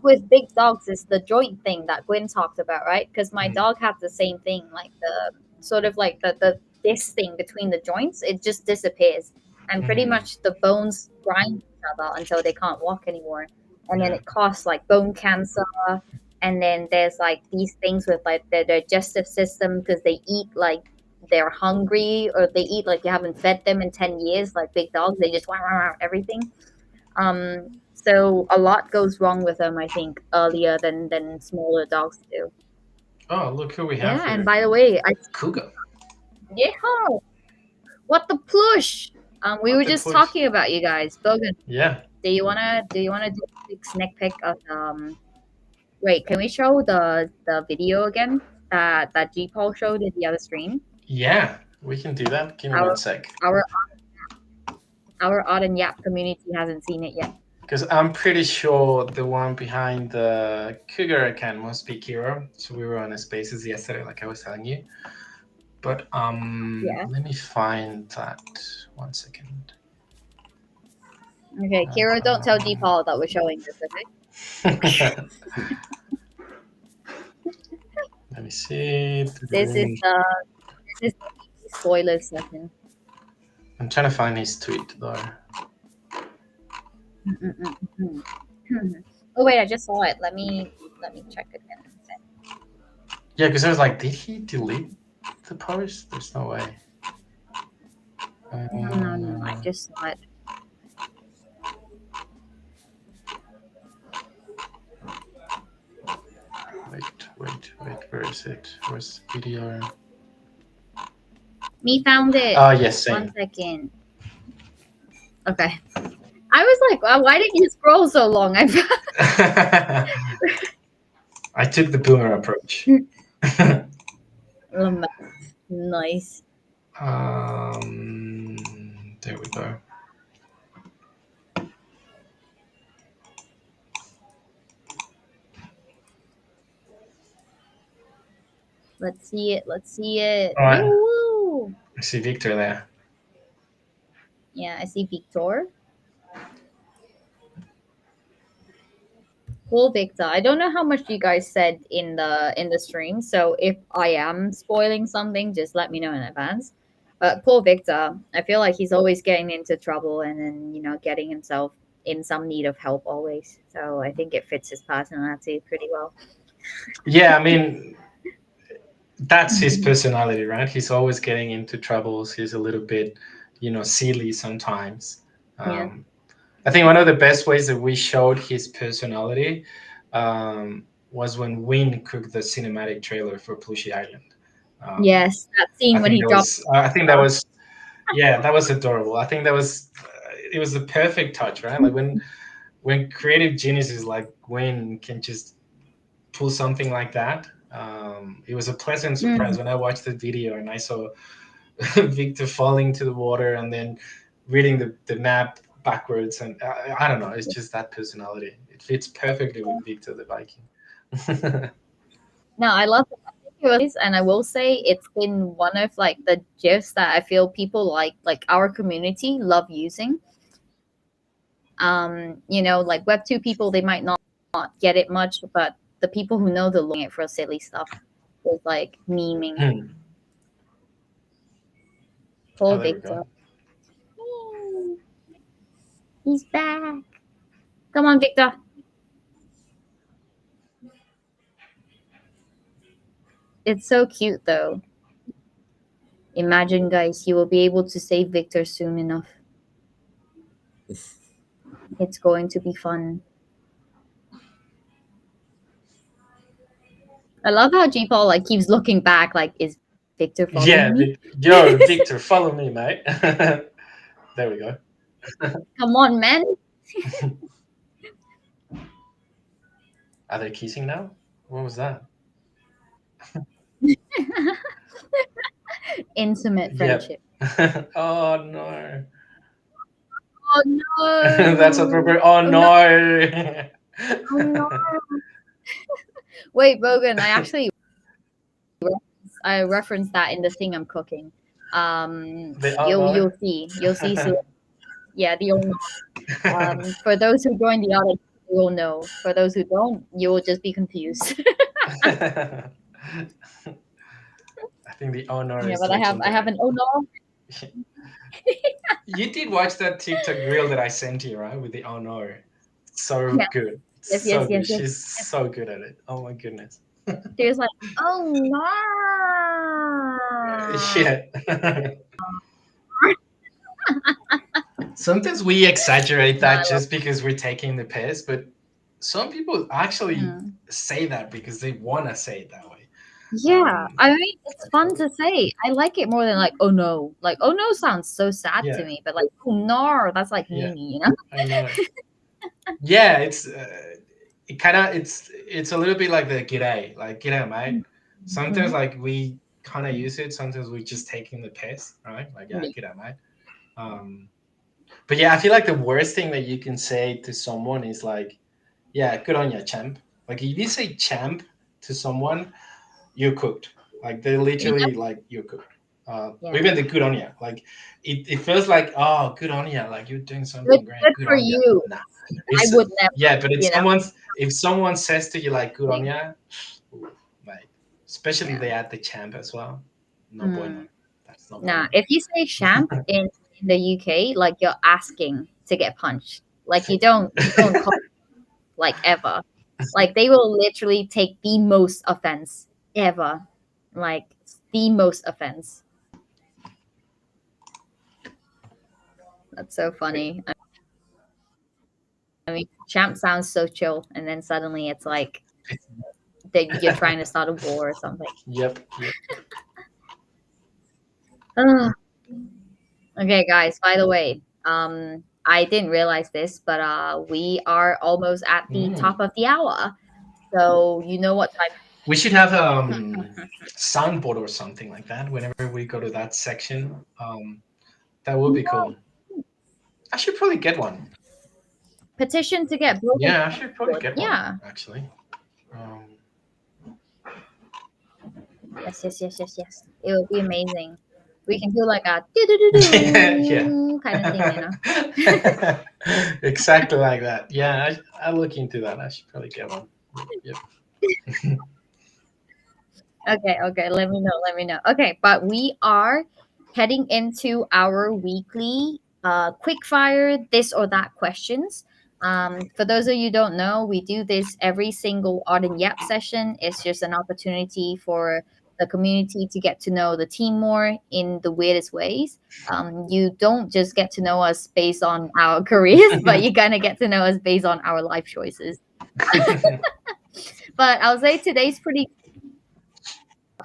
with big dogs is the joint thing that Gwen talked about, right? Because my Mm, dog had the same thing, like the sort of like the this thing between the joints, it just disappears, and pretty mm, much the bones grind each other until they can't walk anymore, and then yeah. it causes like bone cancer, and then there's like these things with like their digestive system because they eat like they're hungry or they eat like you haven't fed them in 10 years, like big dogs, they just everything. So a lot goes wrong with them, I think, earlier than smaller dogs do. Oh, look who we have Yeah, and here. by the way, I Cougar. yeah, what the plush? We What were the just push? talking about you guys. Bogan, Yeah. do you wanna do a quick sneak peek of Wait, can we show the video again that G Paul showed in the other stream? Yeah. We can do that. Give me Our one sec. our our Odd and Yap community hasn't seen it yet. Because I'm pretty sure the one behind the Cougar account must be Kiro. So we were on a spaces yesterday, like I was telling you. But Yeah. let me find that. One second. Okay, Kira, don't tell G Paul that we're showing this, okay? Let me see. This is the this is the spoiler session. I'm trying to find his tweet though. Mm-mm-mm-mm. Oh wait, I just saw it. Let me check again. Yeah, because I was like, did he delete the post? There's no way. No, I Uh, just saw it. wait. Where is it? Where's the video? Me found it. Oh, yes, One same. second. Okay. I was like, why did you scroll so long? I took the boomer approach. Nice. There we go. Let's see it. Let's see it. All right. Woo! I see Victor there. Yeah, I see Victor. Cool, Victor. I don't know how much you guys said in the stream, so if I am spoiling something, just let me know in advance. But poor Victor, I feel like he's always getting into trouble and then getting himself in some need of help always. So I think it fits his personality pretty well. Yeah, I mean, that's his personality, right? He's always getting into troubles. He's a little bit, silly sometimes. Yeah. Um, I think one of the best ways that we showed his personality was when Win cooked the cinematic trailer for Plooshy Island. Um, Yes, that scene when he dropped. I think that was, yeah, that was adorable. I think that was, it was the perfect touch, right? Like when creative geniuses like Gwen can just pull something like that. It was a pleasant surprise Mm. when I watched the video and I saw Victor falling to the water and then reading the map backwards. And I don't know, it's just that personality. It fits perfectly with Victor the Viking. No, I love it. I think it was, and I will say it's been one of like the gifs that I feel people like our community love using. Like Web2 people, they might not get it much, but the people who know the lore it for silly stuff is like memeing. Hmm. Oh, Poor there we go. Victor. Yay, he's back. Come on, Victor. It's so cute though. Imagine, guys, you will be able to save Victor soon enough. It's going to be fun. I love how G Paul like keeps looking back, like, is Victor following me? Yeah, yo, Victor, follow me, mate. There we go. Come on, man. Are they kissing now? What was that? Intimate Yep. friendship. Oh no. Oh That's no. appropriate. Oh Oh no. no. Oh no. Wait, Bogan, I referenced that in the thing I'm cooking. The oh no. You'll see soon. Yeah, the old for those who join the audience, you will know. For those who don't, you will just be confused. I think the oh no Yeah, is but I have legendary. an oh no. You did watch that TikTok reel that I sent you, right? With the oh no. So Yes, good. yes, yes, So yes, good. yes. She's so good at it. Oh my goodness. There's like, oh no. Yeah. Sometimes we exaggerate No, I that love. just because we're taking the piss, but some people actually Mm. say that because they want to say it that way. Yeah, I mean, it's So fun totally. to say. I like it more than like, oh no. Like, oh no sounds so sad to Yeah, me, but like, oh no, that's like yeah, Mimi, you know? I know. Yeah, it kind of it's a little bit like the g'day, like g'day, mate. Sometimes Mhm. like we kind of use it. Sometimes we just taking the piss, right? Like yeah, Yeah. g'day, mate. Um, but yeah, I feel like the worst thing that you can say to someone is like, yeah, good on you, champ. Like if you say champ to someone, you're cooked. Like they Yep. literally like you're cooked. Yeah. Even the good on you, like it feels like oh good on you, like you're doing Good, something great, good good for on you. you. Nah, I it's would never, yeah, but you know? if someone says to you like good on Thing. you, ooh, mate, especially Yeah. they add the champ as well. No bueno, Mm. that's no Nah, bueno. if you say champ in the UK, like you're asking to get punched. Like you don't call like ever. Like they will literally take the most offense ever. Like the most offense. That's so funny. I mean, champ sounds so chill, and then suddenly it's like that you're trying to start a war or something. Yep, yep. Ugh. Okay, guys. By the way, I didn't realize this, but we are almost at the Mm. top of the hour. So you know what time? We should have soundboard or something like that whenever we go to that section. That would be cool. I should probably get one. Petition to get broken. Yeah, I should probably get one Yeah. actually. Um, Yes, yes, yes, yes, yes. It would be amazing. We can do like a yeah, do kind of thing, you know. exactly like that. Yeah, I look into that. I should probably get one. Yep. Okay, okay. Let me know. Let me know. Okay, but we are heading into our weekly quick fire this or that questions. For those of you who don't know, we do this every single Odd and Yap session. It's just an opportunity for the community to get to know the team more in the weirdest ways. You don't just get to know us based on our careers, but you kind of get to know us based on our life choices. But I'll say today's pretty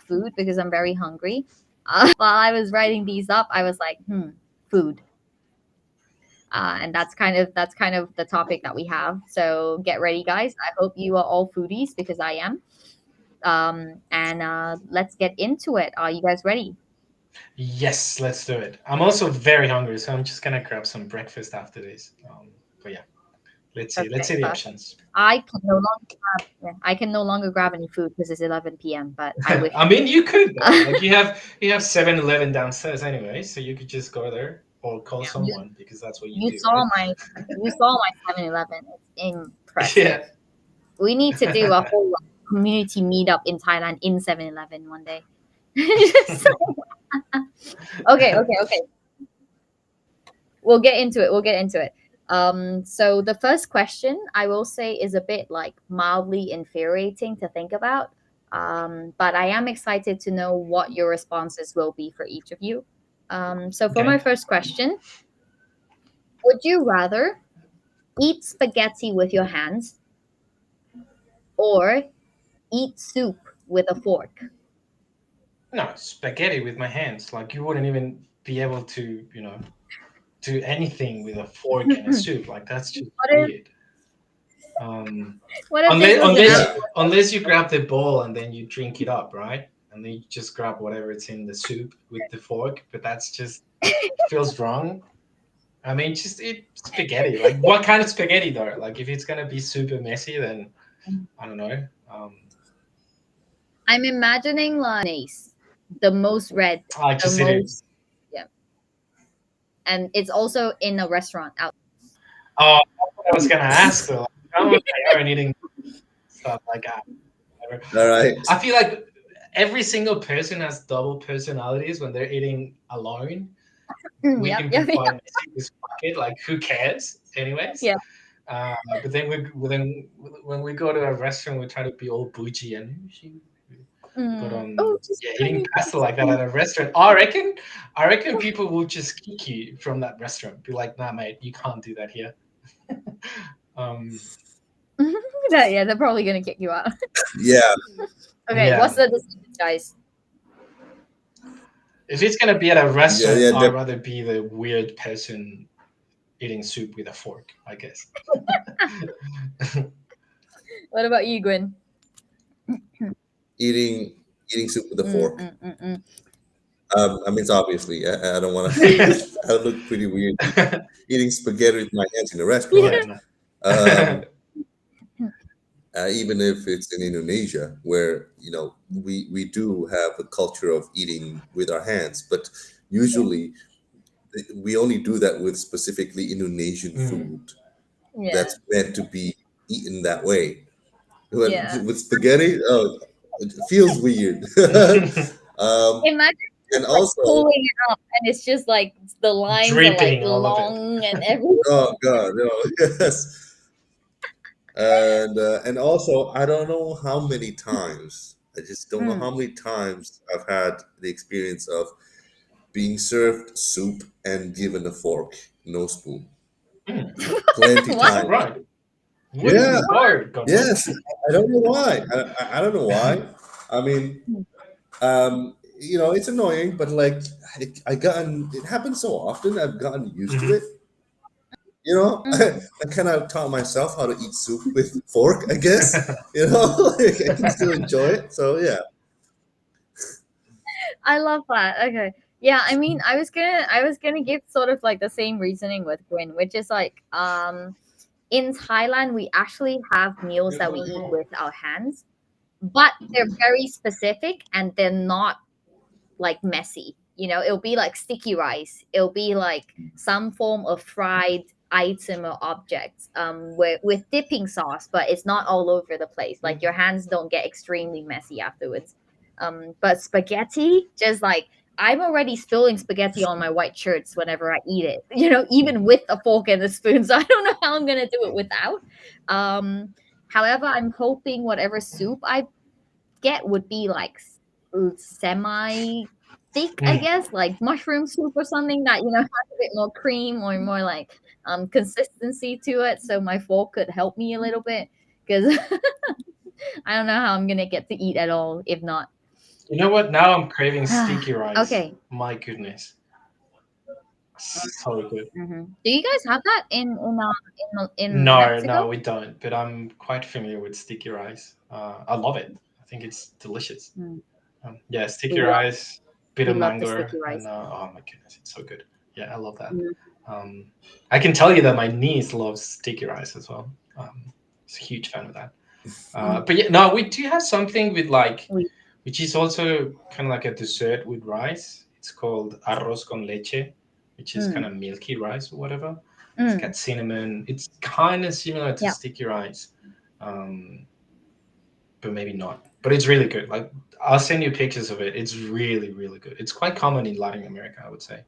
food because I'm very hungry. While I was writing these up, I was like, food. And that's kind of the topic that we have. So get ready, guys. I hope you are all foodies because I am. And let's get into it. Are you guys ready? Yes, let's do it. I'm also very hungry, so I'm just gonna grab some breakfast after this. But yeah, let's see. Let's Okay, see the perfect. options. I can no longer grab any food because it's 11 p.m. But I wish I I mean, could. you could though. Like you have 7-Eleven downstairs anyway, so you could just go there or call you someone because that's what you you do, saw right? my 7-Eleven. It's Yeah. impressive. We need to do a whole community meetup in Thailand in 7-Eleven one day. Okay, okay, okay. We'll get into it. We'll get into it. So the first question I will say is a bit like mildly infuriating to think about. But I am excited to know what your responses will be for each of you. So, for my Okay. first question, would you rather eat spaghetti with your hands or eat soup with a fork? No, spaghetti with my hands. Like you wouldn't even be able to, do anything with a fork and a what soup. Like that's just if weird. Um, this unless was an unless Yeah, actual unless you grab the bowl and then you drink it up, right? And then you just grab whatever it's in the soup with the fork. But that's just feels wrong. I mean, just eat spaghetti. Like what kind of spaghetti though? Like if it's gonna be super messy, then I don't know. I'm imagining like mayonnaise, the most red, I the just eat it. most yeah, and it's also in a restaurant out. Oh, that's what I was gonna ask though. Like, I'm on my own eating stuff like that. Whatever. all right. I feel like every single person has double personalities when they're eating alone. Mm, We yep, can be yep, quite yep, messy. Just fuck it. Like who cares, anyways? yeah. But then when we go to a restaurant, we try to be all bougie and but Oh, just yeah, bring eating me pasta pasta. like that at a restaurant, I reckon people will just kick you from that restaurant. Be like, nah, mate, you can't do that here. um, Yeah, they're probably gonna kick you out. Yeah, Okay, what's yeah, the decision, guys? if it's gonna be at a yeah, restaurant, yeah. I'd rather be the weird person eating soup with a fork, I guess. What about you, Gwen? Eating eating soup with a Mm, fork. mm, mm, mm. I mean, it's obviously I don't want to. I look pretty weird eating spaghetti with my hands in a restaurant. Yeah, Yeah. no. Um, Even if it's in Indonesia, where we do have a culture of eating with our hands, but usually we only do that with specifically Indonesian Mm. food Yeah. that's meant to be eaten that way. But Yeah. with spaghetti, oh, it feels weird. um, Imagine and just like also, pulling it up and it's just like the lines are like Dripping all of it. long and everything. oh God, no, yes. And also, I don't know how many times. I just don't know Mm. how many times I've had the experience of being served soup and given a fork, no spoon. Mm. Plenty What? times. All right. What is Yeah, this bar going on? yes. I don't know why. I don't know why. I mean, it's annoying, but like, I gotten it happens so often. I've gotten used to Hmm. it. You know, Mm. I kind of taught myself how to eat soup with fork. I guess like I can still enjoy it. So yeah, I love that. Okay. Yeah, I mean, I was gonna give sort of like the same reasoning with Gwen, which is like in Thailand we actually have meals that we eat with our hands, but they're very specific and they're not like messy. It'll be like sticky rice. It'll be like some form of fried item or object with dipping sauce, but it's not all over the place. Like your hands don't get extremely messy afterwards. But spaghetti, just like I'm already spilling spaghetti on my white shirts whenever I eat it. Even with a fork and a spoon. So I don't know how I'm gonna do it without. Um, However, I'm hoping whatever soup I get would be like semi thick, I Mm. guess, like mushroom soup or something that has a bit more cream or more like consistency to it, so my fork could help me a little bit because I don't know how I'm gonna get to eat at all if not. You know what? Now I'm craving sticky rice. Okay. My goodness. So good. Do you guys have that in No, no, Mexico? we don't. But I'm quite familiar with sticky rice. I love it. I think it's delicious. Mm, Yeah, we sticky love rice, bit we of love the mango, sticky and rice. oh my goodness, it's so good. Yeah, I love that. Mm, Um, I can tell you that my niece loves sticky rice as well. She's a huge fan of that. mm, But yeah, no, we do have something with like, we, which is also kind of like a dessert with rice. It's called arroz con leche, which is kind mm, of milky rice or whatever. It's mm, got cinnamon. It's kind of similar to yeah. sticky rice, um, but maybe not. But it's really good. Like I'll send you pictures of it. It's really, really good. It's quite common in Latin America, I would say,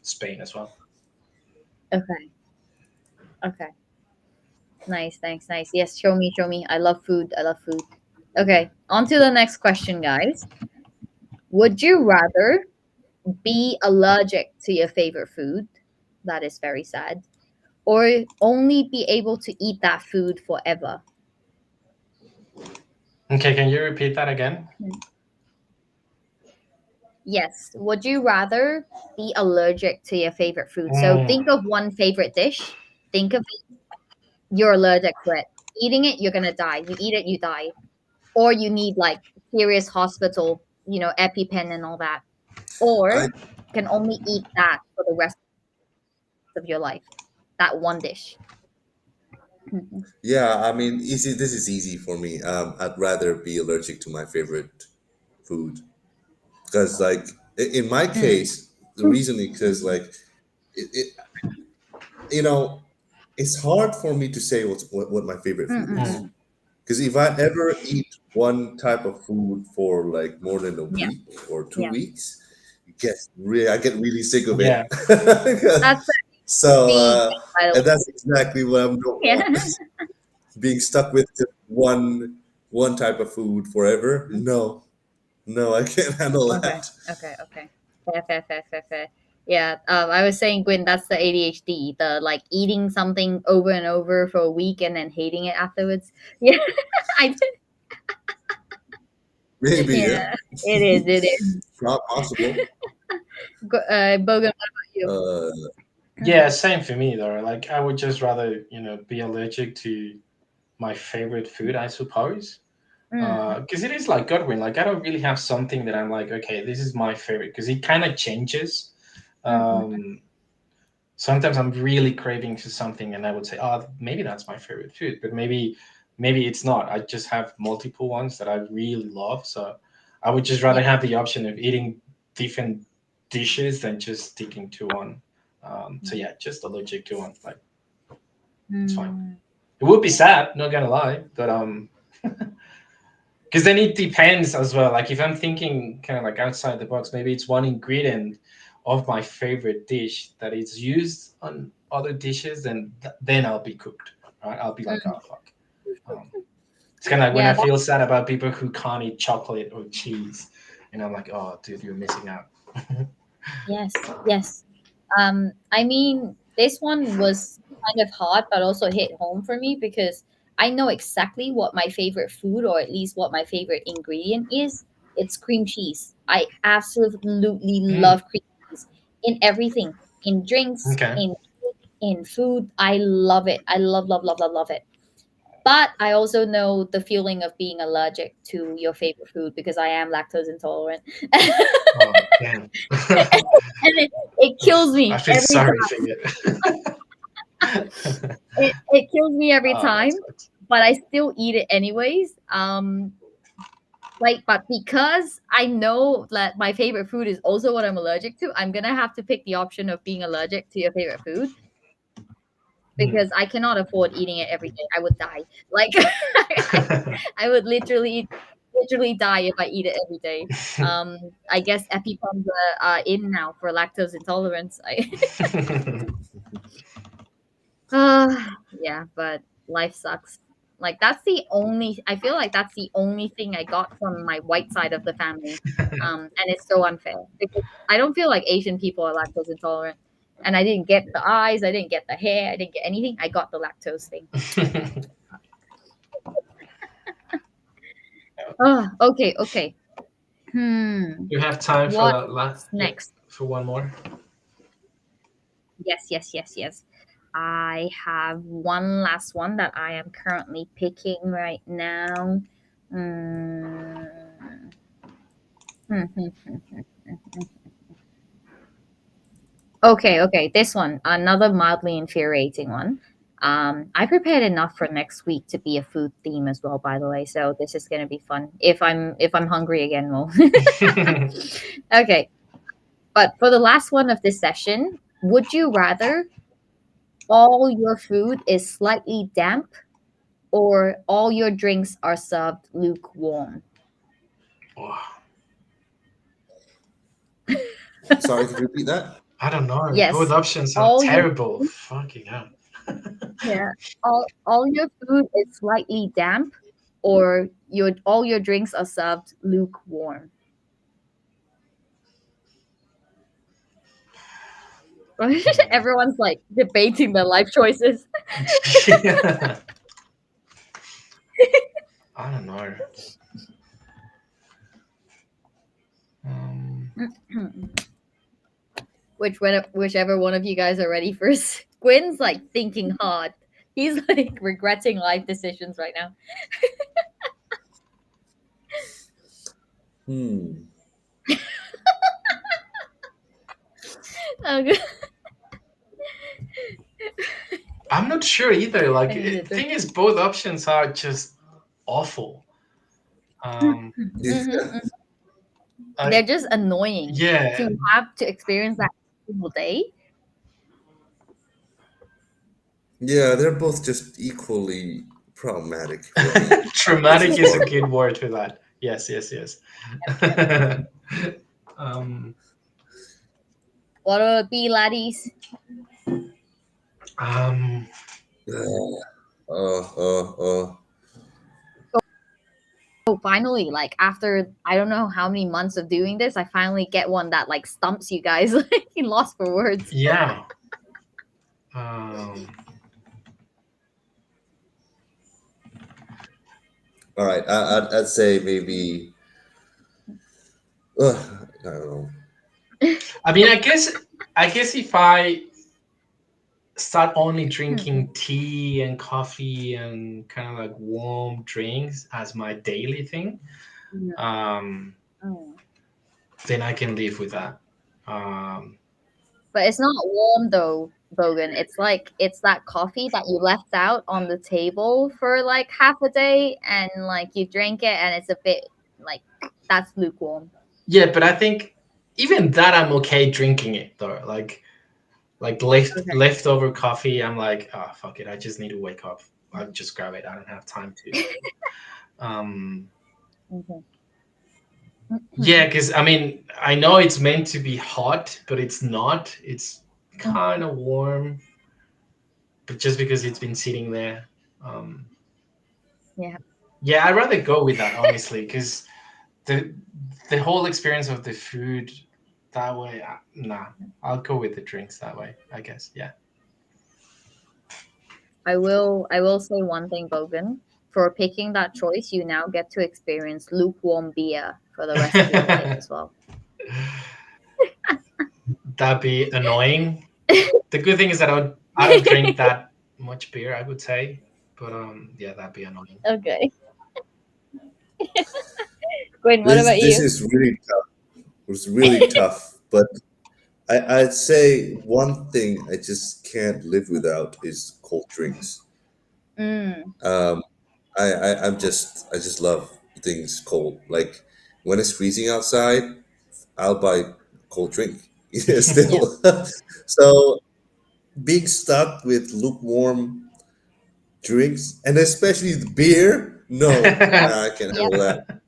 Spain as well. Okay. Okay. Nice, nice, nice. Yes, show me, show me. I love food. I love food. Okay, on to the next question, guys. Would you rather be allergic to your favorite food? That is very sad. Or only be able to eat that food forever? Okay, can you repeat that again? Hmm. Yes. Would you rather be allergic to your favorite food? So Mm, think of one favorite dish. Think of it, you're allergic to it. Eating it, you're gonna die. You eat it, you die. Or you need like serious hospital, EpiPen and all that. Or I can only eat that for the rest of your life. That one dish. Mhm. Yeah, I mean, easy. This is easy for me. I'd rather be allergic to my favorite food because, like, in my Mm. case, the reason is because, like, it you know, it's hard for me to say what my favorite Mm, food mm, is. mm, mm. Because if I ever eat one type of food for like more than a Yeah, week or two yeah. weeks, I get really sick of it. yeah. That's a So, big thing, by the and way. that's exactly what I don't Yeah. want. Being stuck with just one type of food forever. No, no, I can't handle Okay, that. okay, okay. Fair, fair, fair, fair, fair. Yeah, I was saying, Gwen, that's the ADHD, the like eating something over and over for a week and then hating it afterwards. Yeah, I did. Maybe, yeah, Yeah, it is. It is. not possible. Bogan, what about you? Uh, Yeah, same for me though. Like I would just rather, be allergic to my favorite food, I suppose. Mm, Because it is like Godwin. Like I don't really have something that I'm like, okay, this is my favorite. Because it kind of changes. mm, mm, Um, Sometimes I'm really craving for something, and I would say, oh, maybe that's my favorite food. But maybe it's not. I just have multiple ones that I really love. So I would just yeah. rather have the option of eating different dishes than just sticking to one. So yeah, just allergic to one. Like it's fine. Mm, It would be sad, not gonna lie, but because then it depends as well. Like if I'm thinking kind of like outside the box, maybe it's one ingredient of my favorite dish that is used on other dishes, and then I'll be cooked. Right? I'll be like, mm. oh fuck. Um, it's kind of like when I Yeah, feel sad about people who can't eat chocolate or cheese, and I'm like, oh dude, you're missing out. yes, yes. I mean, this one was kind of hard, but also hit home for me because I know exactly what my favorite food, or at least what my favorite ingredient is. It's cream cheese. I absolutely Mm, love cream cheese in everything, in drinks, okay. in food. I love it. I love, love, love, love, love it. But I also know the feeling of being allergic to your favorite food because I am lactose intolerant. Oh damn. And it kills I me feel every sorry time. for you. It kills me every Oh, that time, sucks. but I still eat it anyways. Like, but because I know that my favorite food is also what I'm allergic to, I'm gonna have to pick the option of being allergic to your favorite food Hmm. because I cannot afford eating it every day. I would die. Like, I, I would literally die if I eat it every day. I guess EpiPens are in now for lactose intolerance. Yeah, but life sucks. Like I feel like that's the only thing I got from my white side of the family. And it's so unfair because I don't feel like Asian people are lactose intolerant. And I didn't get the eyes, I didn't get the hair, I didn't get anything. I got the lactose thing. Oh, okay, okay. You have time for What's that yeah, next? for one more. Yes, yes, yes, yes. I have one last one that I am currently picking right now. Mm. Okay, okay. This one, another mildly infuriating one. I prepared enough for next week to be a food theme as well, by the way. So this is gonna be fun. If I'm hungry again, well. Okay, but for the last one of this session, would you rather all your food is slightly damp or all your drinks are served lukewarm? Oh, sorry, could you repeat that? I don't know. Both Yes, options sound all your terrible. Fucking hell. yeah, all your food is slightly damp, or your all your drinks are served lukewarm? Everyone's like debating their life choices. Yeah. I don't know. Um, Whichever one of you guys are ready first. Quinn's like thinking hard. He's like regretting life decisions right now. Hmm. Okay. I'm not sure either. Like, I need a drink. thing is, both options are just awful. Um, Yeah, They're I just annoying yeah, to have to experience that single day. yeah, they're both just equally problematic for me. This traumatic is is a horrible. good word for that. Yes, yes, yes. um, What'll it be, laddies? um, Oh. Oh, finally, like after I don't know how many months of doing this, I finally get one that like stumps you guys. Like lost for words. yeah. Um, All right, I'd say maybe. I don't know. I mean, I guess if I start only drinking tea and coffee and kind of like warm drinks as my daily thing, um, Mm. then I can live with that. Um, But it's not warm though, Bogan. It's like it's that coffee that you left out on the table for like half a day and like you drink it and it's a bit like that's lukewarm. yeah, but I think even that I'm okay drinking it though. Like Okay. leftover coffee, I'm like, oh fuck it, I just need to wake up. I'll just grab it. I don't have time to. Um, Okay. yeah, because I mean, I know it's meant to be hot, but it's not. It's kind of warm, but just because it's been sitting there. Um, Yeah. yeah, I'd rather go with that honestly, because the the whole experience of the food that way, nah, I'll go with the drinks that way. I guess, yeah. I will say one thing, Bogan. For picking that choice, you now get to experience lukewarm beer for the rest of your life as well. That'd be annoying. The good thing is that I don't drink that much beer, I would say, but yeah, that'd be annoying. Okay. Gwen, what This about this you? is really tough. It's really tough, but I'd say one thing I just can't live without is cold drinks. Mm. Um, I just love things cold. Like when it's freezing outside, I'll buy cold drink. Yeah, Yeah. still. So being stuck with lukewarm drinks and especially the beer, no, I can Yeah. handle that.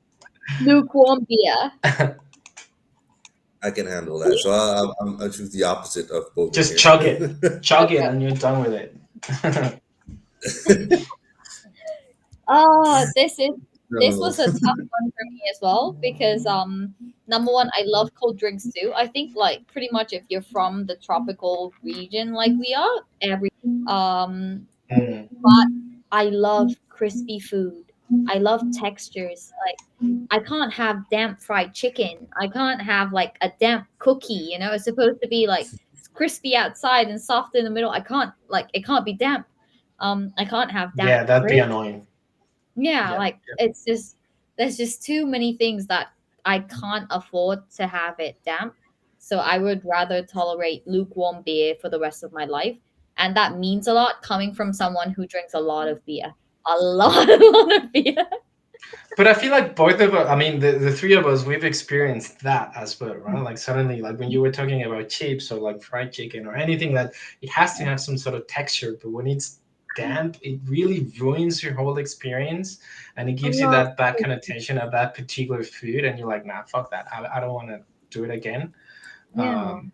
Lukewarm beer. I can handle that. So I choose the opposite of Bogan Just here. chug it, Okay. and you're done with it. Oh, this No. was a tough one for me as well because number one, I love cold drinks too. I think like pretty much if you're from the tropical region like we are, um Mm. but I love crispy food. I love textures. Like I can't have damp fried chicken. I can't have like a damp cookie, you know? It's supposed to be like crispy outside and soft in the middle. I can't like it can't be damp. I can't have damp Yeah, that'd be bread. annoying. Yeah, Yep. like it's just there's just too many things that I can't afford to have it damp. So I would rather tolerate lukewarm beer for the rest of my life. And that means a lot coming from someone who drinks a lot of beer. A lot, a lot of beer. But I feel like both of us, I mean, the three of us, we've experienced that as well, right? Like suddenly, like when you were talking about chips or like fried chicken or anything that it has to have some sort of texture, but when it's damp, it really ruins your whole experience and it A gives you lot. that bad connotation of that particular food. And you're like, nah, fuck that. I don't want to do it again. Yeah. Um,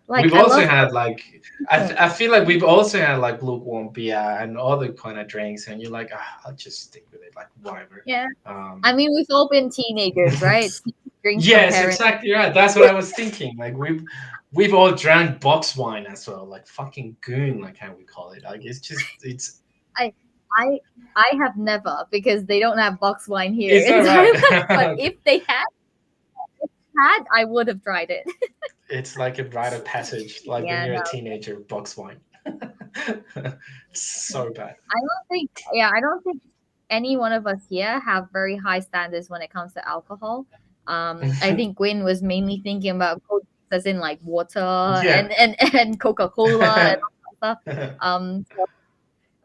Like We've I also love had like coconut. I feel like we've also had like lukewarm beer and other kind of drinks, and you're like, I'll just stick with it, like whatever. Yeah. Um, I mean, we've all been teenagers, right? Drinks from yes, parents. exactly right. That's what I was thinking. Like we've all drank box wine as well, like fucking goon, like how we call it. Like it's I I I have never because they don't have box wine here it's in not right. Thailand. But Okay. if they had, I would have tried it. It's like a rite of passage, like when Yeah, you're no, a teenager, box wine. So bad. I don't think. Yeah, I don't think any one of us here have very high standards when it comes to alcohol. I think Gwyn was mainly thinking about cold drinks as in like water Yeah. and Coca Cola and all that stuff.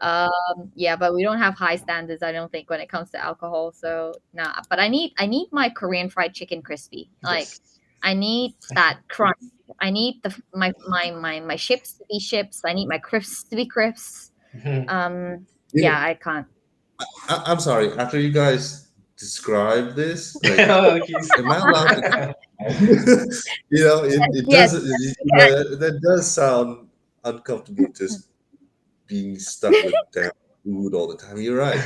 Um, yeah, but we don't have high standards. I don't think when it comes to alcohol. So nah. But I need my Korean fried chicken crispy. Like Yes. I need that crunch. I need my chips to be chips. I need my crisps to be crisps. Mhm. You know, Yeah, I can't. I'm sorry. After you guys describe this, like, Oh, he's- am I allowed to? It Yes, does. yes, That does sound uncomfortable. Just being stuck with damn food all the time. You're right.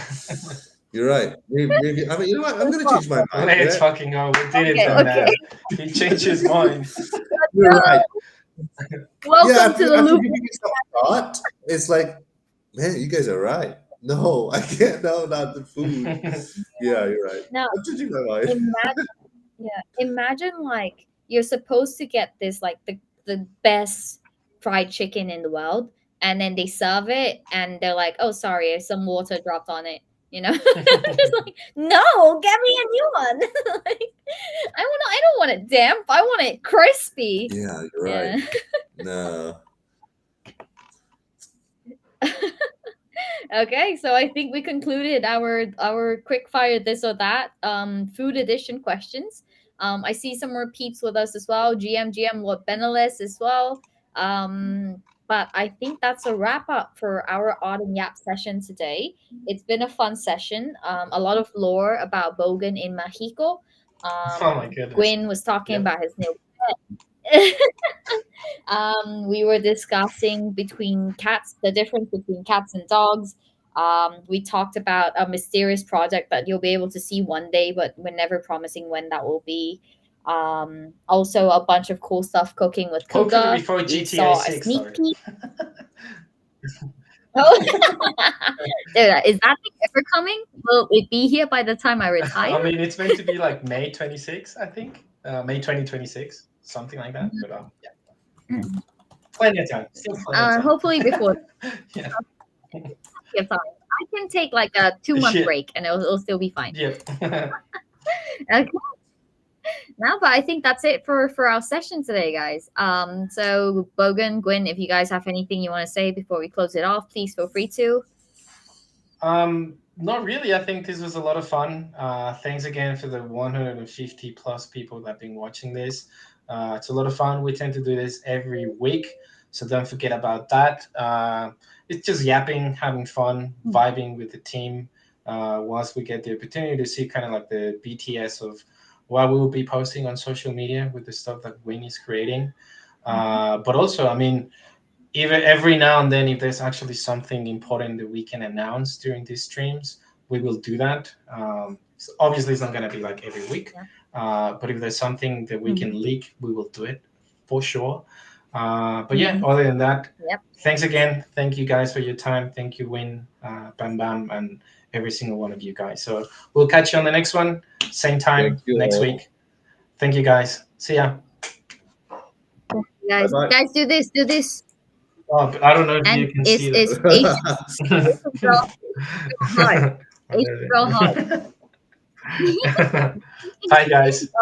You're right. Maybe. I mean, you know what? I'm gonna change my mind. Let's Yeah, fucking go. We did it, okay, and okay. he changed his mind. you're right. Yeah, Welcome to the after loop. giving me some thought, it's like, man, you guys are right. No, I can't. No, not the food. Yeah, you're right. Now, I'm changing my mind. imagine, yeah, imagine like you're supposed to get this like the best fried chicken in the world, and then they serve it, and they're like, "Oh, sorry, some water dropped on it." Just like, no, get me a new one. Like, I don't want it damp. I want it crispy. Yeah, you're right. Yeah. No. Okay, so I think we concluded our quick fire this or that food edition questions. I see some more peeps with us as well. GM Lord Benelis as well. But I think that's a wrap up for our Autumn Yap session today. It's been a fun session. A lot of lore about Bogan in Mexico. Oh my goodness. Gwyn was talking Yep. about his new we were discussing between cats, the difference between cats and dogs. We talked about a mysterious project that you'll be able to see one day, but we're never promising when that will be. Also, a bunch of cool stuff cooking with Hopefully Kuga. before We GTA saw a 6 sneak started. peek. Oh, dude, is that thing ever coming? Will it be here by the time I retire? I mean, it's meant to be like May 26, I think. May 2026, something like that. But yeah, plenty of time. Still plenty of time. Hopefully before Yeah. yeah, fine. I can take like a 2 month Shit. break and it'll still be fine. Yep. Okay. Now, but I think that's it for our session today, guys. So Bogan, Gwyn, if you guys have anything you want to say before we close it off, please feel free to. Not really. I think this was a lot of fun. Thanks again for the 150 plus people that have been watching this. It's a lot of fun. We tend to do this every week, so don't forget about that. It's just yapping, having fun, vibing with the team. Once we get the opportunity to see kind of like the BTS of what we will be posting on social media with the stuff that Wayne is creating. But also, I mean, even every now and then, if there's actually something important that we can announce during these streams, we will do that. So obviously, it's not going to be like every week, but if there's something that we can leak, we will do it for sure. But yeah, other than that, thanks again. Thank you guys for your time. Thank you, Win, Bam Bam, and every single one of you guys. So we'll catch you on the next one, same time Thank you next all. week. Thank you, guys. See ya. Guys, Bye-bye. guys, do this. Oh, I don't know if And you can see that. it's Asian girl hard. Asian girl hard. Bye, guys. Okay.